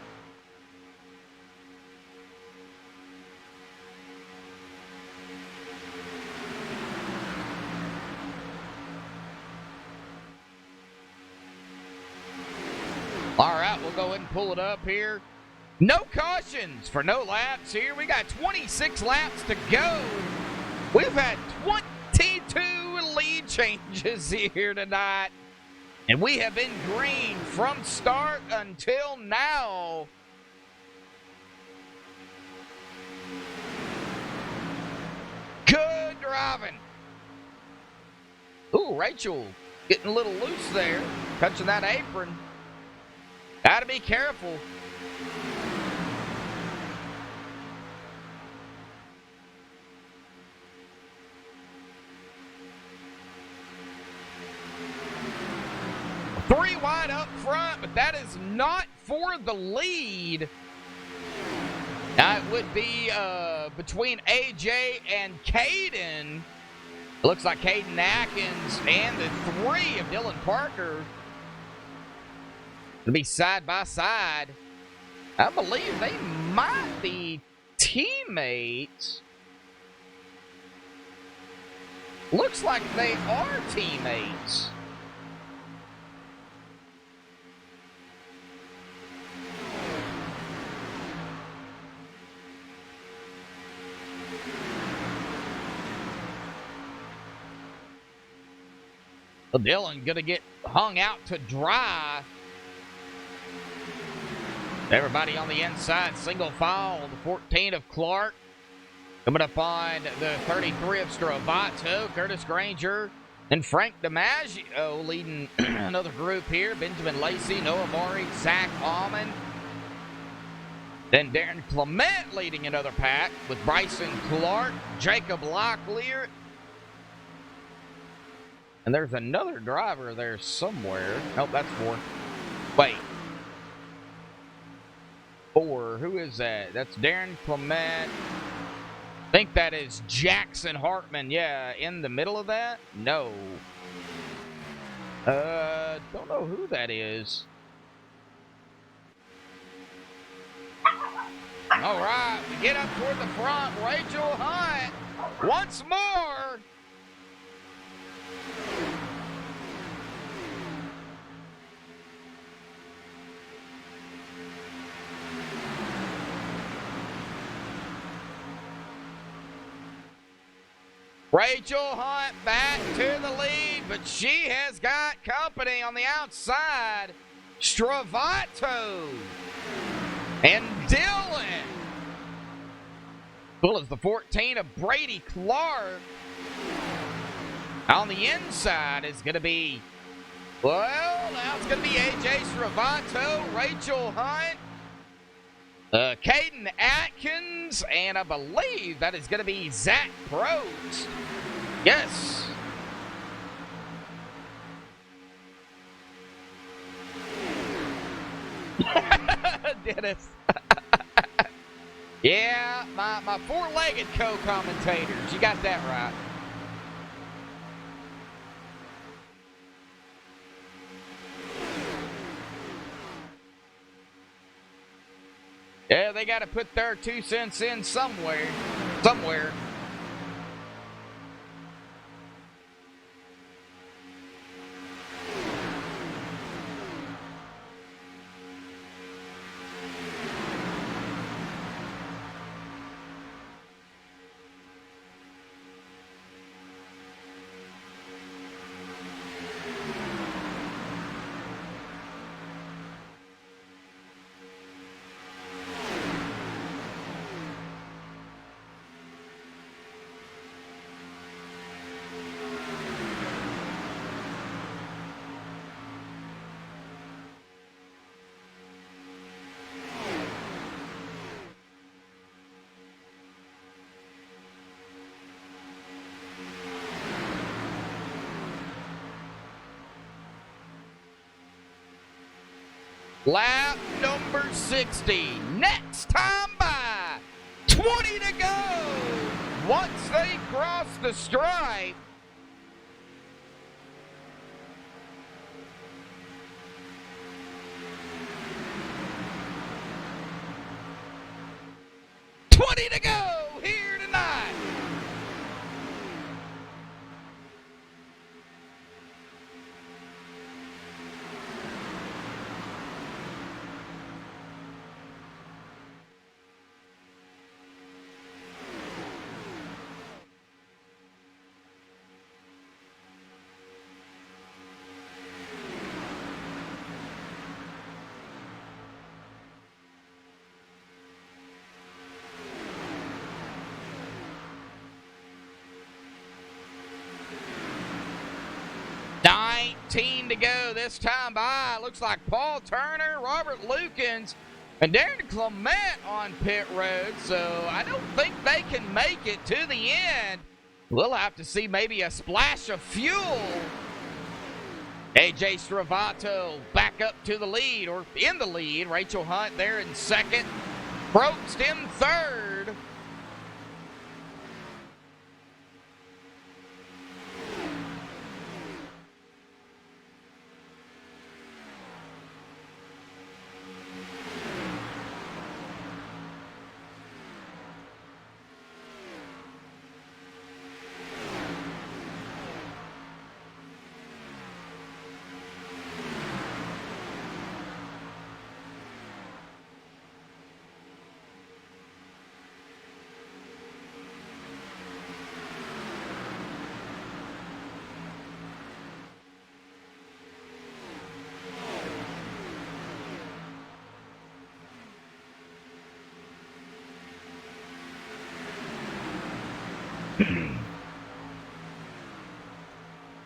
All right, we'll go ahead and pull it up here. No cautions for no laps here. We got 26 laps to go. We've had 22 lead changes here tonight. And we have been green from start until now. Good driving. Ooh, Rachel getting a little loose there, touching that apron. Got to be careful. Three wide up front, but that is not for the lead. Now it would be between AJ and Caden. It looks like Caden Atkins and the three of Dylan Parker to be side by side. I believe they might be teammates. Looks like they are teammates. Well, Dylan gonna get hung out to dry. Everybody on the inside, single file, the 14 of Clark. Coming up on the 33 of Stravato, Curtis Granger, and Frank DiMaggio leading another group here. Benjamin Lacey, Noah Maury, Zach Almond. Then Darren Clement leading another pack with Bryson Clark, Jacob Locklear. And there's another driver there somewhere. Nope, that's four. Wait. Four. Who is that? That's Darren Clement. I think that is Jackson Hartman. Yeah, in the middle of that? No. Don't know who that is. All right, we get up toward the front. Rachel Hunt once more. Rachel Hunt back to the lead, but she has got company on the outside. Stravato and Dylan. Well, as the 14 of Brady Clark. On the inside is going to be, well, now it's going to be AJ Stravato, Rachel Hunt, Caden Atkins, and I believe that is going to be Zach Probst. Yes. Dennis. Yeah, my four-legged co-commentators. You got that right. Yeah, they got to put their 2 cents in somewhere. Somewhere. Lap number 60. Next time by. 20 to go. Once they cross the stripe. To go here tonight. 14 to go this time by. Looks like Paul Turner, Robert Lukens, and Darren Clement on pit road. So I don't think they can make it to the end. We'll have to see maybe a splash of fuel. AJ Stravato back up to the lead, or in the lead. Rachel Hunt there in second. Probst in third.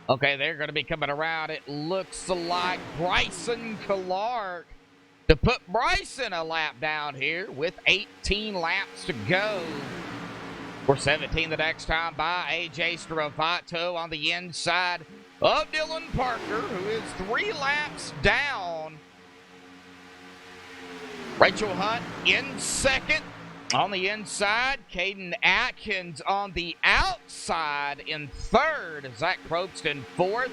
Okay, they're going to be coming around. It looks like Bryson Clark to put Bryson a lap down here with 18 laps to go. For 17 the next time by. AJ Stravato on the inside of Dylan Parker, who is 3 laps down. Rachel Hunt in second. On the inside, Caden Atkins on the outside in third. Zach Probst in fourth.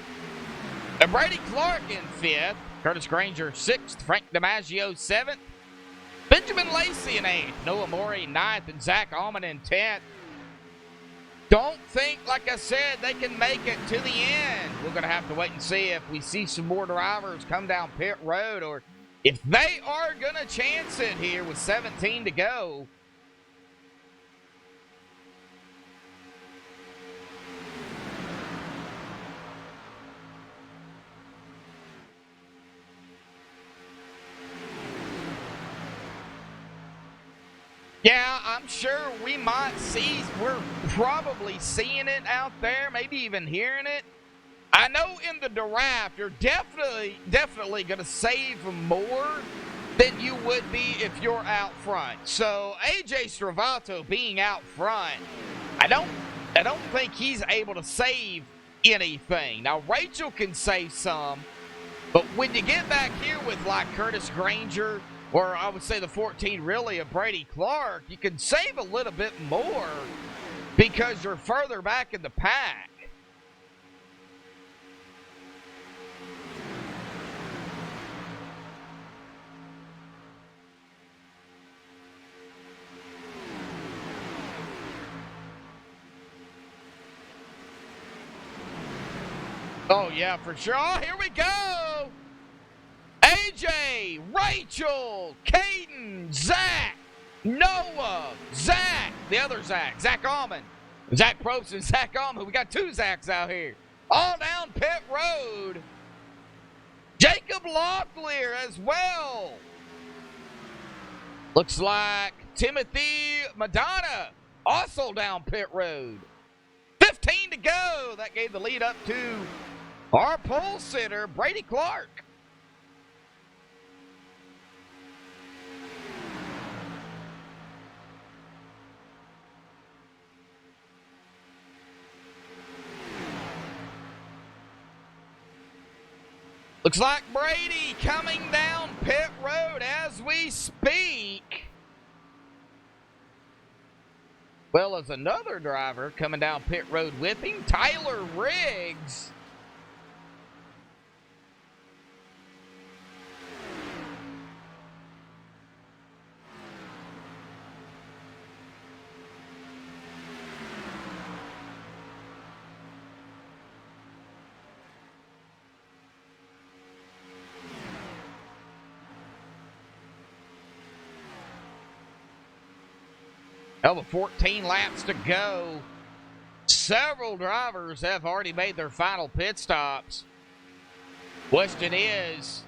And Brady Clark in fifth. Curtis Granger sixth. Frank DiMaggio seventh. Benjamin Lacey in eighth. Noah Morey ninth. And Zach Allman in 10th. Don't think, like I said, they can make it to the end. We're going to have to wait and see if we see some more drivers come down pit road, or if they are going to chance it here with 17 to go. Yeah, I'm sure we might see, we're probably seeing it out there, maybe even hearing it. I know in the draft, you're definitely going to save more than you would be if you're out front. So AJ Stravato being out front, I don't think he's able to save anything. Now Rachel can save some, but when you get back here with like Curtis Granger, or I would say the 14 really of Brady Clark, you can save a little bit more because you're further back in the pack. Oh, yeah, for sure. Oh, here we go. AJ, Rachel, Caden, Zach, Noah, Zach, the other Zach, Zach Allman, Zach Probst and Zach Allman. We got 2 Zachs out here. All down pit road. Jacob Locklear as well. Looks like Timothy Madonna also down pit road. 15 to go. That gave the lead up to our pole sitter, Brady Clark. Looks like Brady coming down pit road as we speak. Well, as another driver coming down pit road with him, Tyler Riggs. Oh, with 14 laps to go. Several drivers have already made their final pit stops. Question is,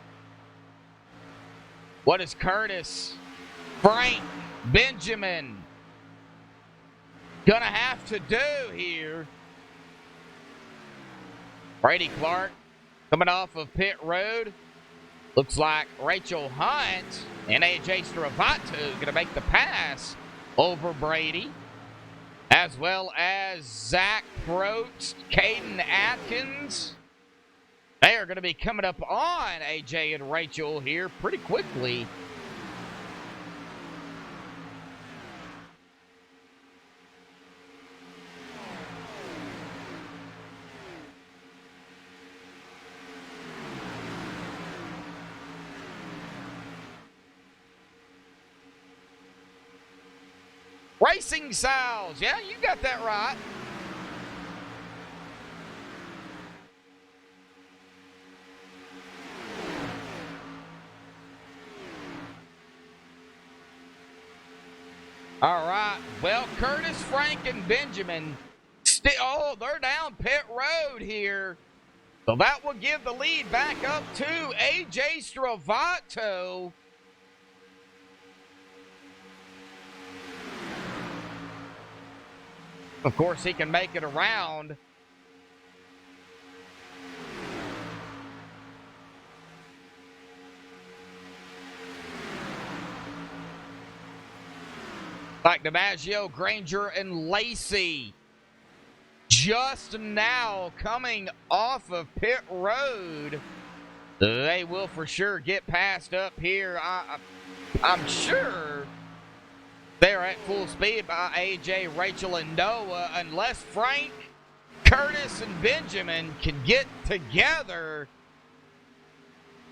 what is Curtis, Frank, Benjamin gonna have to do here? Brady Clark Coming off of pit road, looks like Rachel Hunt and AJ Stravato going to make the pass over Brady, as well as Zach Probst, Caden Atkins. They are going to be coming up on AJ and Rachel here pretty quickly. Racing Styles. Yeah, you got that right. All right. Well, Curtis, Frank, and Benjamin still, they're down pit road here. So that will give the lead back up to AJ Stravato. Of course, he can make it around. Like DiMaggio, Granger, and Lacey just now coming off of pit road. They will for sure get passed up here. I'm sure they're at full speed by AJ, Rachel, and Noah, unless Frank, Curtis, and Benjamin can get together.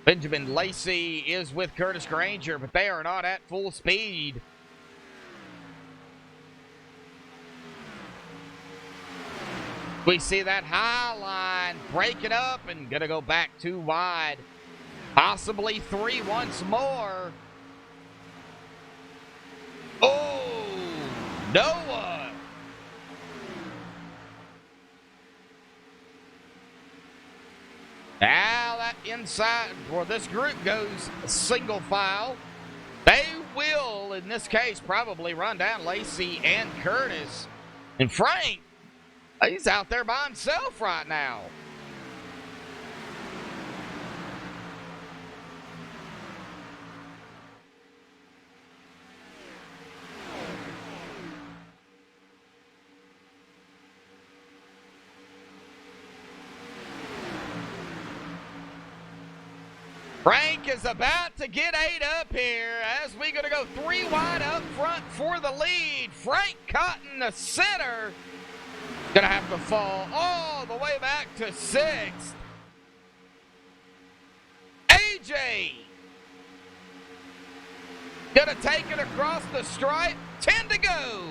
Benjamin Lacey is with Curtis Granger, but they are not at full speed. We see that high line breaking up and going to go back too wide. Possibly 3 once more. Oh, Noah. Now that inside, where this group goes single file, they will, in this case, probably run down Lacey and Curtis. And Frank, he's out there by himself right now. Frank is about to get 8 up here as we're going to go 3 wide up front for the lead. Frank Cotton, the center, going to have to fall all the way back to 6th. AJ going to take it across the stripe. 10 to go.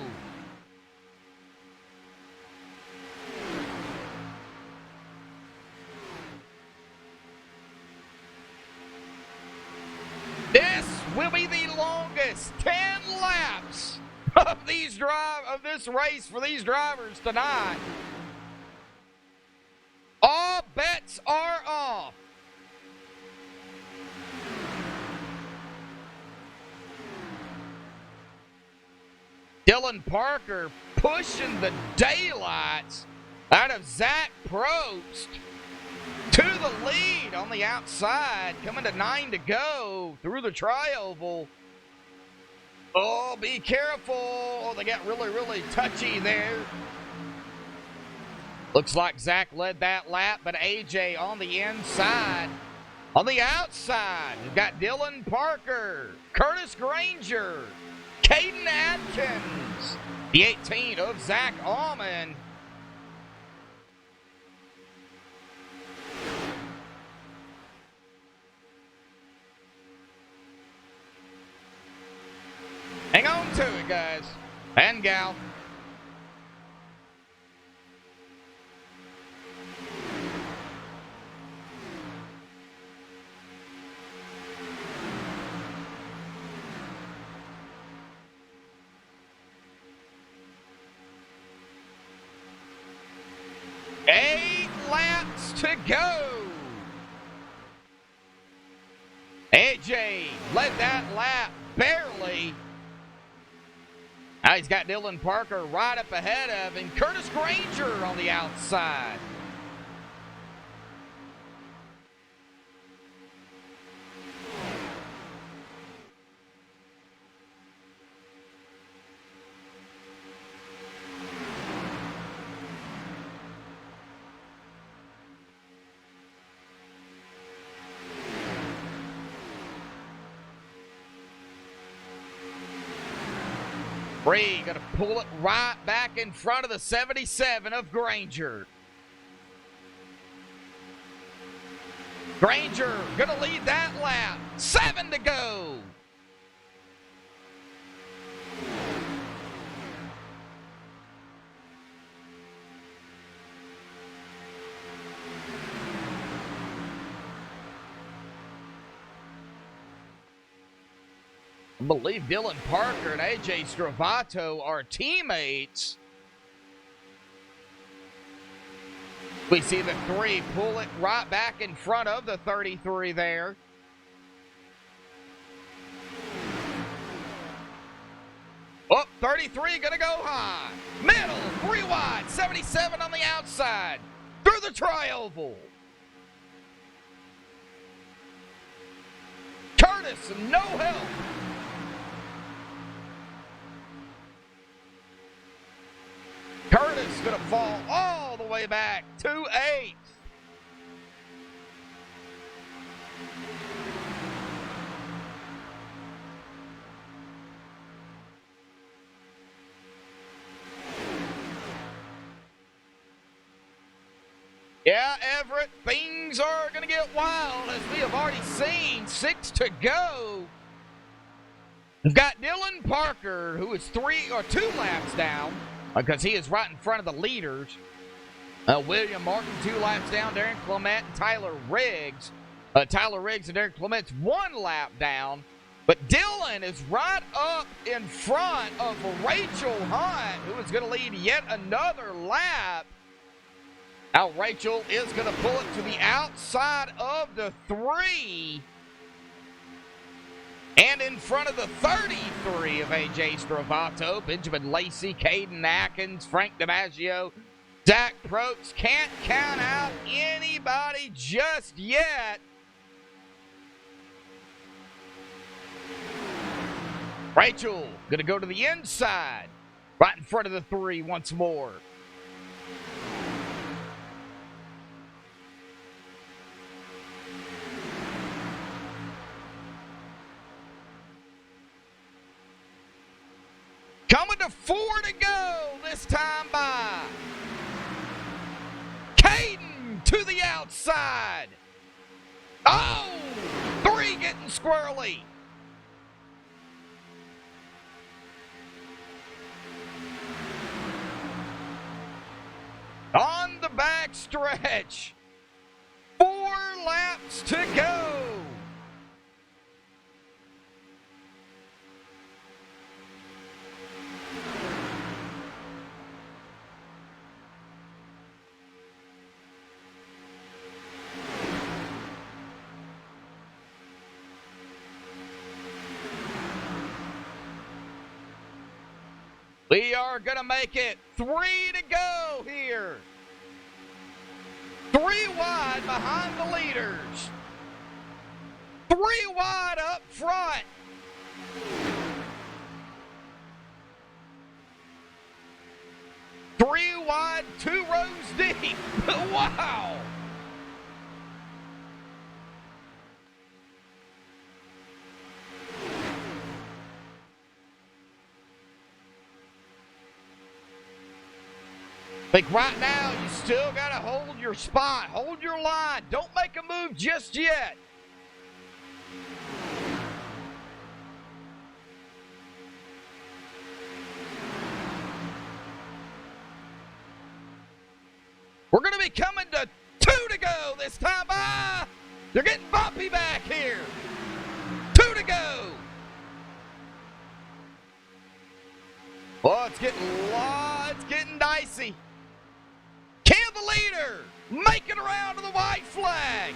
This will be the longest 10 laps of this race for these drivers tonight. All bets are off. Dylan Parker pushing the daylights out of Zach Probst to the lead on the outside, coming to 9 to go through the tri-oval. Oh, be careful. Oh, they got really, really touchy there. Looks like Zach led that lap, but AJ on the inside. On the outside, we've got Dylan Parker, Curtis Granger, Caden Atkins, the 18 of Zach Allman. Hang on to it, guys and gal. Eight laps to go. AJ led that lap barely. Now he's got Dylan Parker right up ahead of him. Curtis Granger on the outside. Brady going to pull it right back in front of the 77 of Granger. Granger going to lead that lap. 7 to go. I believe Dylan Parker and AJ Stravato are teammates. We see the 3 pull it right back in front of the 33 there. Oh, 33 gonna go high. Middle, 3 wide, 77 on the outside. Through the tri-oval. Curtis, no help. Curtis gonna fall all the way back to 8th. Yeah, Everett, things are going to get wild as we have already seen. 6 to go. We've got Dylan Parker, who is 2 laps down because he is right in front of the leaders. William Martin, 2 laps down. Darren Clement and Tyler Riggs. Tyler Riggs and Darren Clement's 1 lap down. But Dylan is right up in front of Rachel Hunt, who is going to lead yet another lap. Now Rachel is going to pull it to the outside of the 3. And in front of the 33 of AJ Stravato, Benjamin Lacey, Caden Atkins, Frank DiMaggio, Zach Probst. Can't count out anybody just yet. Rachel going to go to the inside, right in front of the 3 once more. Coming to 4 to go this time by. Caden to the outside. Oh, 3 getting squirrely. On the back stretch. 4 laps to go. We are going to make it 3 to go here. 3 wide behind the leaders. 3 wide up front. Three wide, 2 rows deep. Wow. I think right now you still got to hold your spot, hold your line. Don't make a move just yet. We're going to be coming to 2 to go this time. They're getting bumpy back here. 2 to go. Oh, it's getting dicey. Can the leader make it around to the white flag?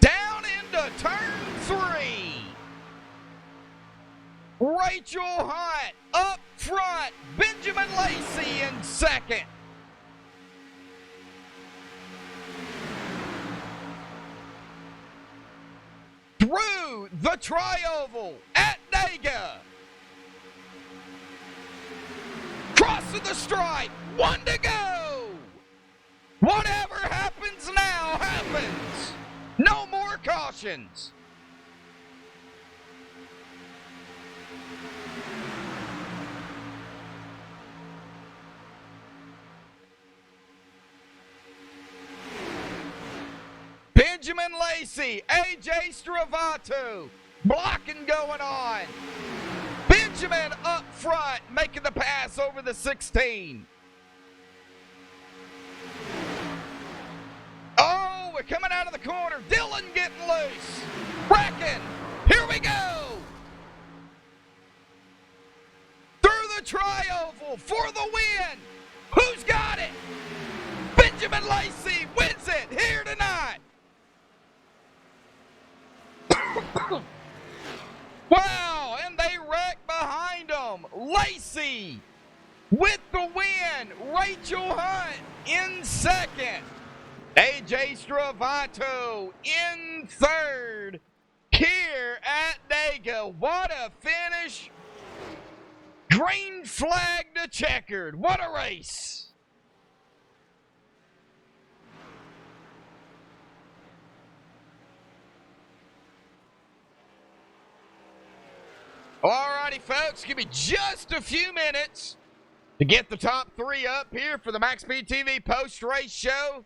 Down into turn 3. Rachel Hunt up front. Benjamin Lacey in second. Through the tri-oval at Dega. Crossing the stripe, 1 to go. Whatever happens now happens. No more cautions. Benjamin Lacey, AJ Stravato, blocking going on. Benjamin up front, making the pass over the 16. Oh, we're coming out of the corner. Dylan getting loose. Bracken, here we go. Through the tri-oval for the win. Who's got it? Benjamin Lacey wins it here tonight. Wow, and they wreck behind them. Lacey with the win. Rachel Hunt in second. AJ Stravato in third here at Dega. What a finish. Green flag to checkered. What a race. Alrighty, folks, give me just a few minutes to get the top 3 up here for the MaxSpeedTV post-race show.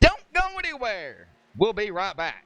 Don't go anywhere. We'll be right back.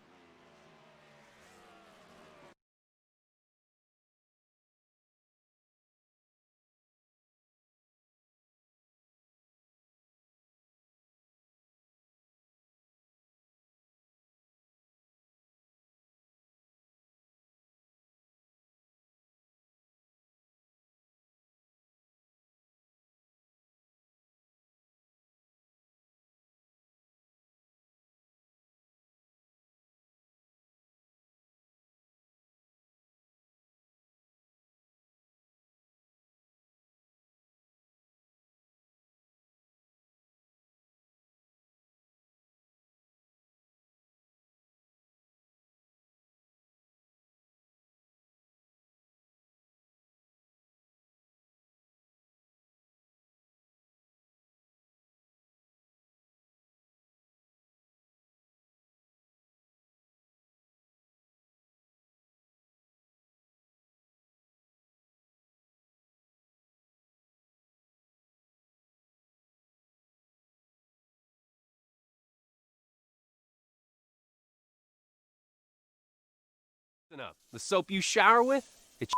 Listen up. The soap you shower with, it's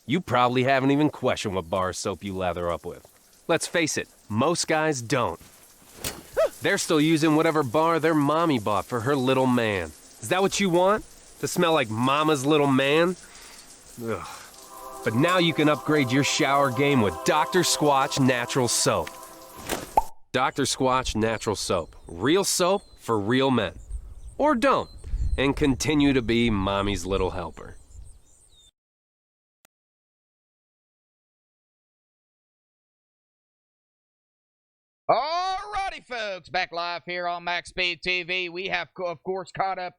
you probably haven't even questioned what bar soap you lather up with. Let's face it, most guys don't. They're still using whatever bar their mommy bought for her little man. Is that what you want? To smell like mama's little man? Ugh. But now you can upgrade your shower game with Dr. Squatch Natural Soap. Dr. Squatch Natural Soap. Real soap for real men. Or don't, and continue to be mommy's little helper.
Alrighty, folks, back live here on MaxSpeedTV. We have, of course, caught up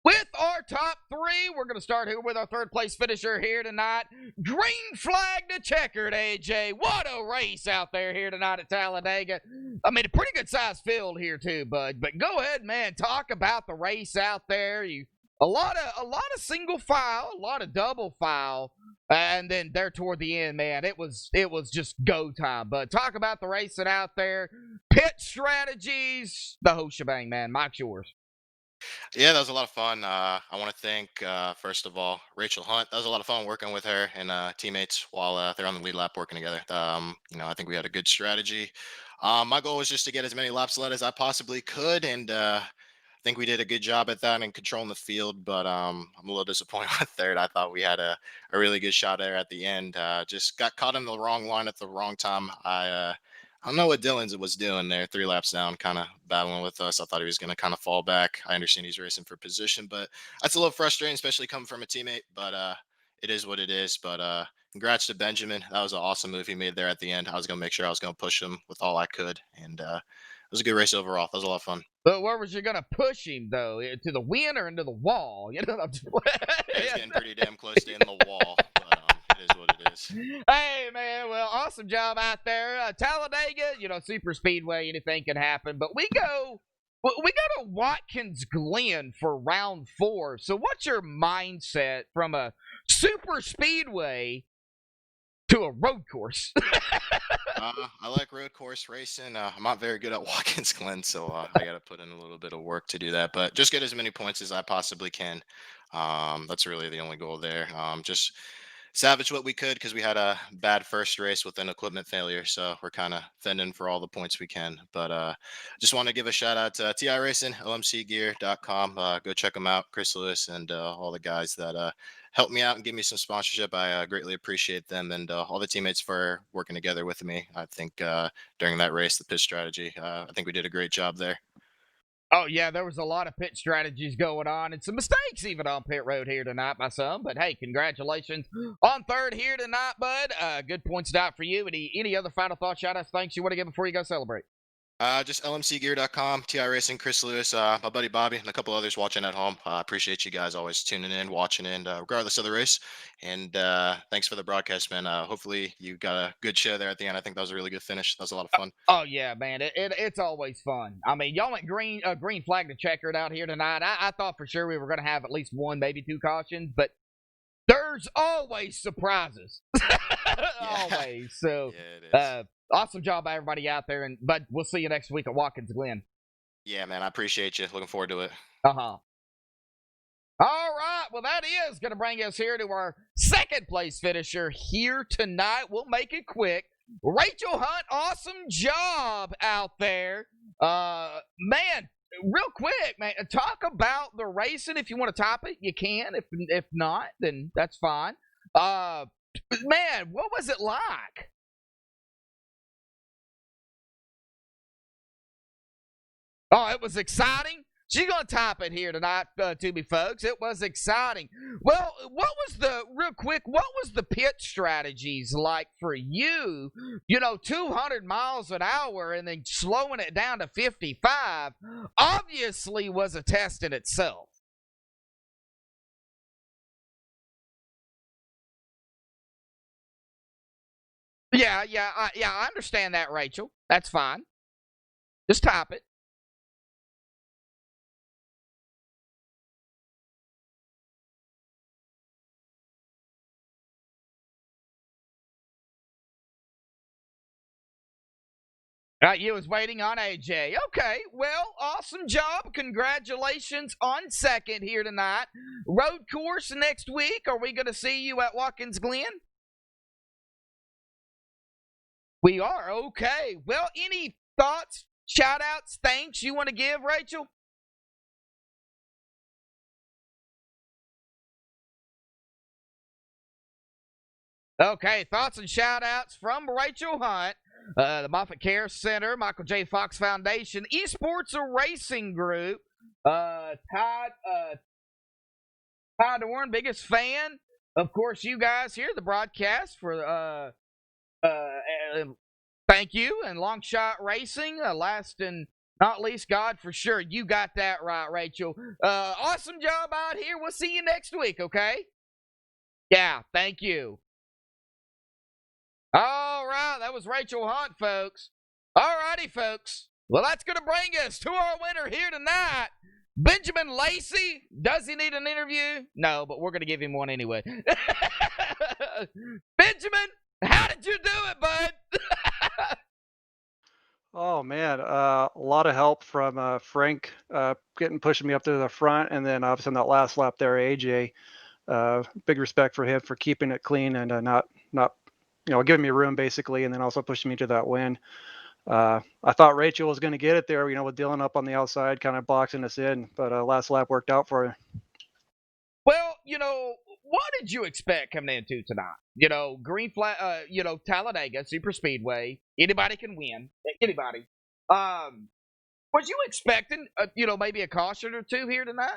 with our top 3. We're going to start here with our third place finisher here tonight. Green flag to checkered, AJ. What a race out there here tonight at Talladega. I mean, a pretty good sized field here too, bud. But go ahead, man. Talk about the race out there. A lot of single file, a lot of double file. And then there toward the end, man, it was just go time. But talk about the racing out there, pit strategies, the whole shebang, man. Mike's yours.
Yeah, that was a lot of fun. I want to thank, first of all, Rachel Hunt. That was a lot of fun working with her and teammates while they're on the lead lap working together. I think we had a good strategy. My goal was just to get as many laps led as I possibly could, and I think we did a good job at that and controlling the field. But I'm a little disappointed with third. I thought we had a really good shot there at the end. Just got caught in the wrong line at the wrong time. I don't know what Dylan's was doing there, 3 laps down, kind of battling with us. I thought he was going to kind of fall back. I understand he's racing for position, but that's a little frustrating, especially coming from a teammate. But it is what it is. But congrats to Benjamin. That was an awesome move he made there at the end. I was going to make sure I was going to push him with all I could. And it was a good race overall. That was a lot of fun.
But where was you going to push him, though? To the win or into the wall? You know,
He's getting pretty damn close to in the wall. But it is what it is.
Hey, man, well, awesome job out there. Talladega, super speedway, anything can happen. But we go to Watkins Glen for round 4. So what's your mindset from a super speedway to a road course?
I like road course racing. I'm not very good at Watkins Glen, so I got to put in a little bit of work to do that. But just get as many points as I possibly can. That's really the only goal there. Just salvage what we could because we had a bad first race with an equipment failure, so we're kind of fending for all the points we can. But just want to give a shout out to TI Racing, omcgear.com. Go check them out, Chris Lewis, and all the guys that help me out and give me some sponsorship. I greatly appreciate them and all the teammates for working together with me. I think during that race, the pit strategy, I think we did a great job there.
Oh, yeah, there was a lot of pit strategies going on and some mistakes even on pit road here tonight by some. But, hey, congratulations on third here tonight, bud. Good points out for you. Any other final thoughts, shout-outs, thanks you want to give before you go celebrate?
Just lmcgear.com, TI Racing, Chris Lewis, my buddy Bobby, and a couple others watching at home. I appreciate you guys always tuning in, watching in, regardless of the race. And thanks for the broadcast, man. Hopefully you got a good show there at the end. I think that was a really good finish. That was a lot of fun.
Oh, yeah, man. It's always fun. I mean, y'all went green flag to checkered out here tonight. I thought for sure we were going to have at least one, maybe 2 cautions, but there's always surprises. Always. So,
Yeah, it is.
awesome job by everybody out there. But we'll see you next week at Watkins Glen.
Yeah, man, I appreciate you. Looking forward to it.
Uh-huh. All right. Well, that is going to bring us here to our second place finisher here tonight. We'll make it quick. Rachel Hunt, awesome job out there. Man, real quick, man, talk about the racing. If you want to top it, you can. If not, then that's fine. Man, what was it like? Oh, it was exciting. She's going to top it here tonight, to me, folks. It was exciting. Well, real quick, what was the pit strategies like for you? 200 miles an hour and then slowing it down to 55 obviously was a test in itself. Yeah, I understand that, Rachel. That's fine. Just top it. You was waiting on AJ. Okay, well, awesome job. Congratulations on second here tonight. Road course next week. Are we going to see you at Watkins Glen? We are. Okay. Well, any thoughts, shout-outs, thanks you want to give, Rachel? Okay, thoughts and shout-outs from Rachel Hunt. The Moffitt Care Center, Michael J. Fox Foundation, Esports Racing Group, Todd Orn, biggest fan. Of course, you guys here, the broadcast for thank you, and Long Shot Racing, last and not least, God, for sure. You got that right, Rachel. Awesome job out here. We'll see you next week, okay? Yeah, thank you. All right, that was Rachel Hunt, folks. All righty, folks. Well, that's going to bring us to our winner here tonight, Benjamin Lacey. Does he need an interview? No, but we're going to give him one anyway. Benjamin, how did you do it, bud?
Oh man, a lot of help from Frank pushing me up to the front, and then obviously on that last lap there, AJ. Big respect for him for keeping it clean and not giving me room basically, and then also pushing me to that win. I thought Rachel was going to get it there, with Dylan up on the outside, kind of boxing us in, but last lap worked out for her.
Well, what did you expect coming into tonight? Green flag, Talladega, super speedway. Anybody can win. Anybody. Was you expecting, maybe a caution or two here tonight?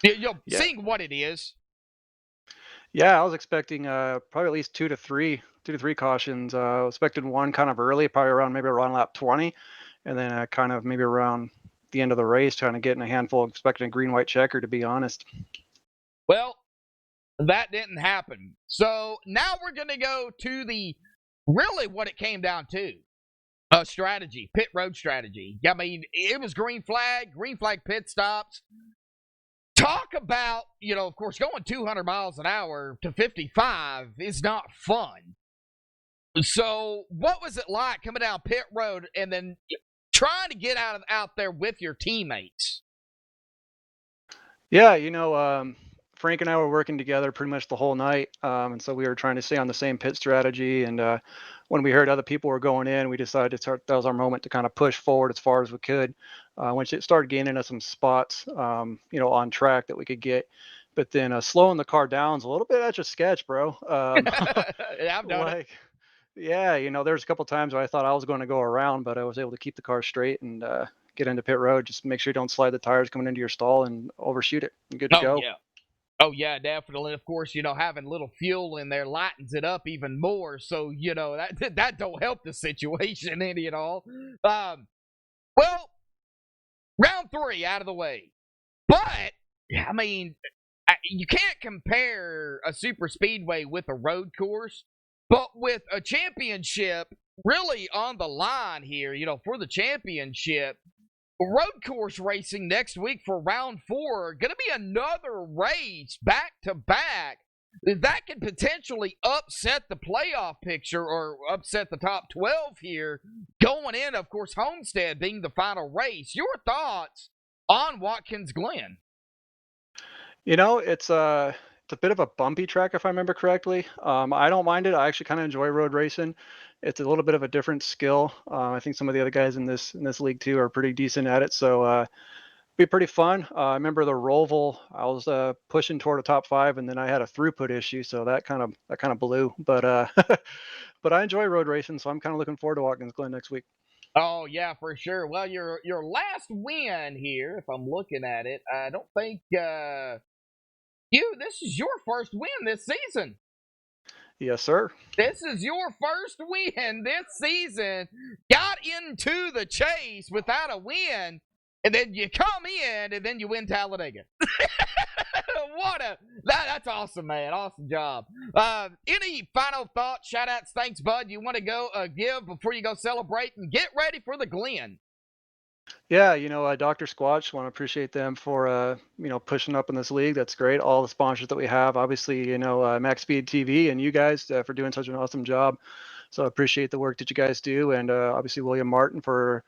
Yeah.
Seeing what it is.
Yeah, I was expecting probably at least two to three cautions. I was expecting one kind of early, probably maybe around lap 20, and then kind of maybe around the end of the race, trying to get in a handful, expecting a green-white checker, to be honest.
Well, that didn't happen. So now we're going to go to really what it came down to. Strategy, pit road strategy. I mean, it was green flag pit stops. Talk about, of course, going 200 miles an hour to 55 is not fun. So what was it like coming down pit road and then trying to get out there with your teammates?
Yeah, Frank and I were working together pretty much the whole night, and so we were trying to stay on the same pit strategy. And when we heard other people were going in, we decided to start. That was our moment to kind of push forward as far as we could. Once it started gaining us some spots, on track that we could get, but then slowing the car down is a little bit extra sketch, bro.
Yeah, I've done it.
Yeah, there's a couple times where I thought I was going to go around, but I was able to keep the car straight and get into pit road. Just make sure you don't slide the tires coming into your stall and overshoot it. You're good to go.
Yeah. Oh, yeah, definitely. Of course, having a little fuel in there lightens it up even more. So, that don't help the situation any at all. Well, round 3 out of the way. But, I mean, you can't compare a super speedway with a road course. But with a championship really on the line here, for the championship, road course racing next week for round 4, going to be another race back to back. That could potentially upset the playoff picture or upset the top 12 here going in, of course, Homestead being the final race. Your thoughts on Watkins Glen?
It's a bit of a bumpy track, if I remember correctly. I don't mind it. I actually kind of enjoy road racing. It's a little bit of a different skill. I think some of the other guys in this league too are pretty decent at it. So be pretty fun. I remember the Roval. I was pushing toward a top 5, and then I had a throughput issue, so that kind of blew. But but I enjoy road racing, so I'm kind of looking forward to Watkins Glen next week.
Oh, yeah, for sure. Well, your last win here, if I'm looking at it, I don't think this is your first win this season.
Yes, sir.
This is your first win this season. Got into the chase without a win, and then you come in, and then you win Talladega. That's awesome, man. Awesome job. Any final thoughts, shout-outs, thanks, bud, you want to go give before you go celebrate and get ready for the Glen?
Yeah, Dr. Squatch, want to appreciate them for, pushing up in this league. That's great. All the sponsors that we have, obviously, MaxSpeedTV and you guys for doing such an awesome job. So I appreciate the work that you guys do. And obviously William Martin for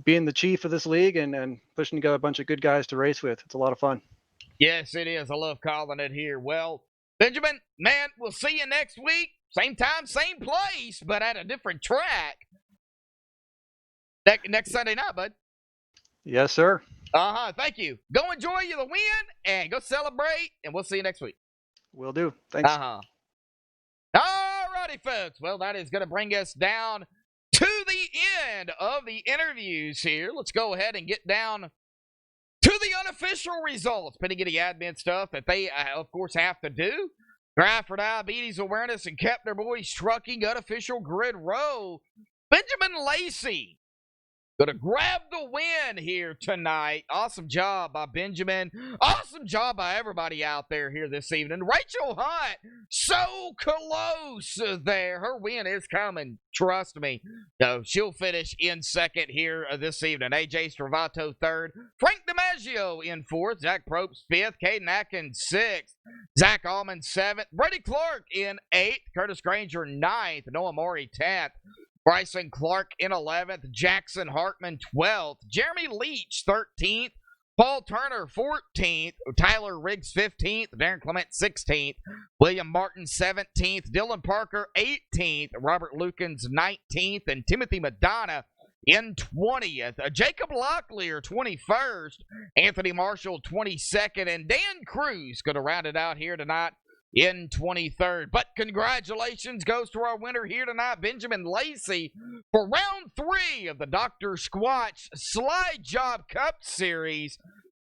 being the chief of this league and pushing together a bunch of good guys to race with. It's a lot of fun.
Yes, it is. I love calling it here. Well, Benjamin, man, we'll see you next week. Same time, same place, but at a different track. Next Sunday night, bud.
Yes, sir.
Thank you. Go enjoy the win and go celebrate, and we'll see you next week.
Will do. Thanks.
All righty, folks. Well, that is going to bring us down to the end of the interviews here. Let's go ahead and get down to the unofficial results. Plenty of admin stuff that they, of course, have to do. Drive for Diabetes Awareness and kept their boys trucking. Unofficial Grid Row. Benjamin Lacey going to grab the win here tonight. Awesome job by Benjamin. Awesome job by everybody out there here this evening. Rachel Hunt, so close there. Her win is coming. Trust me. No, she'll finish in second here this evening. AJ Stravato third. Frank DiMaggio in fourth. Zach Probst fifth. Caden Atkins sixth. Zach Allman seventh. Brady Clark in eighth. Curtis Granger ninth. Noah Maury 10th. Bryson Clark in 11th, Jackson Hartman 12th, Jeremy Leach 13th, Paul Turner 14th, Tyler Riggs 15th, Darren Clement 16th, William Martin 17th, Dylan Parker 18th, Robert Lukens 19th, and Timothy Madonna in 20th. Jacob Locklear 21st, Anthony Marshall 22nd, and Dan Cruz going to round it out here tonight in 23rd. But congratulations goes to our winner here tonight, Benjamin Lacey, for round 3 of the Dr. Squatch Slide Job Cup Series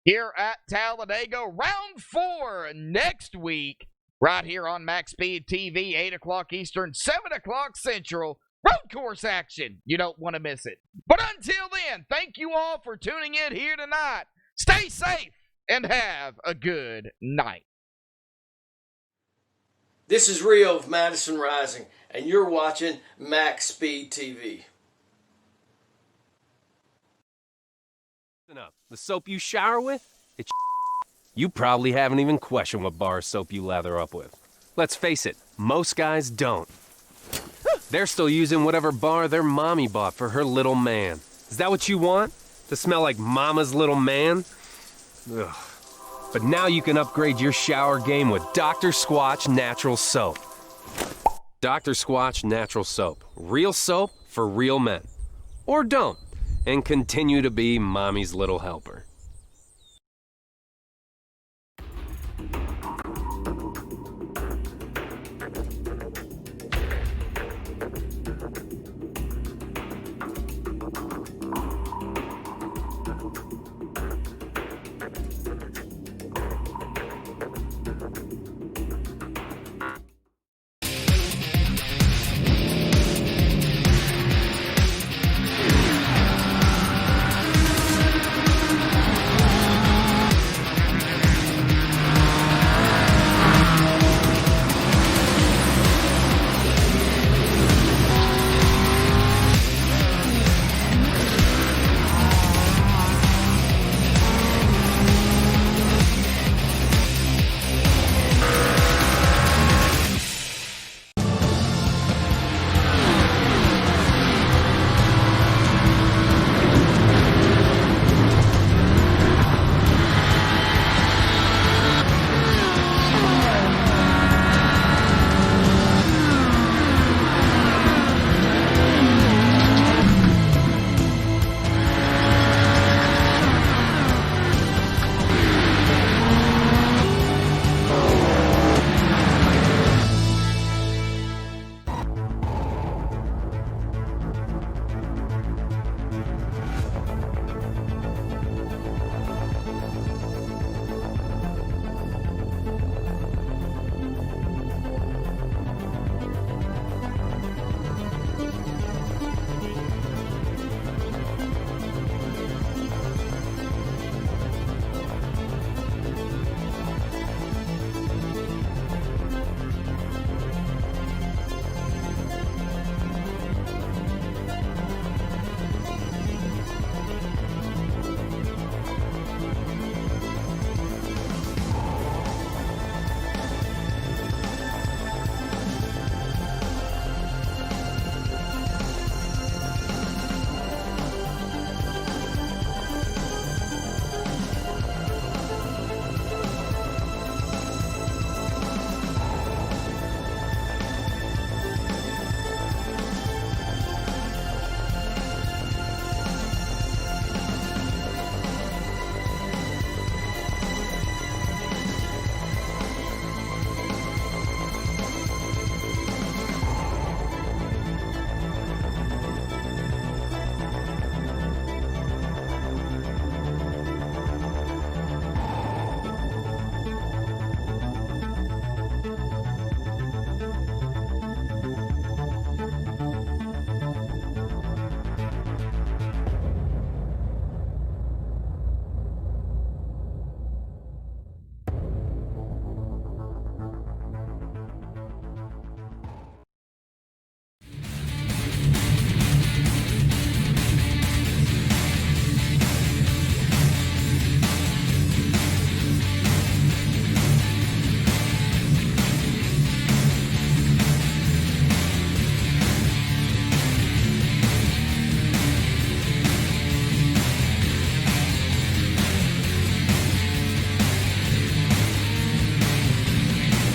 here at Talladega. Round 4 next week right here on MaxSpeedTV, 8 o'clock Eastern, 7 o'clock Central. Road course action. You don't want to miss it. But until then, thank you all for tuning in here tonight. Stay safe and have a good night.
This is Rio of Madison Rising, and you're watching MaxSpeedTV.
Listen up. The soap you shower with, it's you probably haven't even questioned what bar soap you lather up with. Let's face it, most guys don't. They're still using whatever bar their mommy bought for her little man. Is that what you want? To smell like mama's little man? Ugh. But now you can upgrade your shower game with Dr. Squatch Natural Soap. Dr. Squatch Natural Soap. Real soap for real men. Or don't, and continue to be mommy's little helper.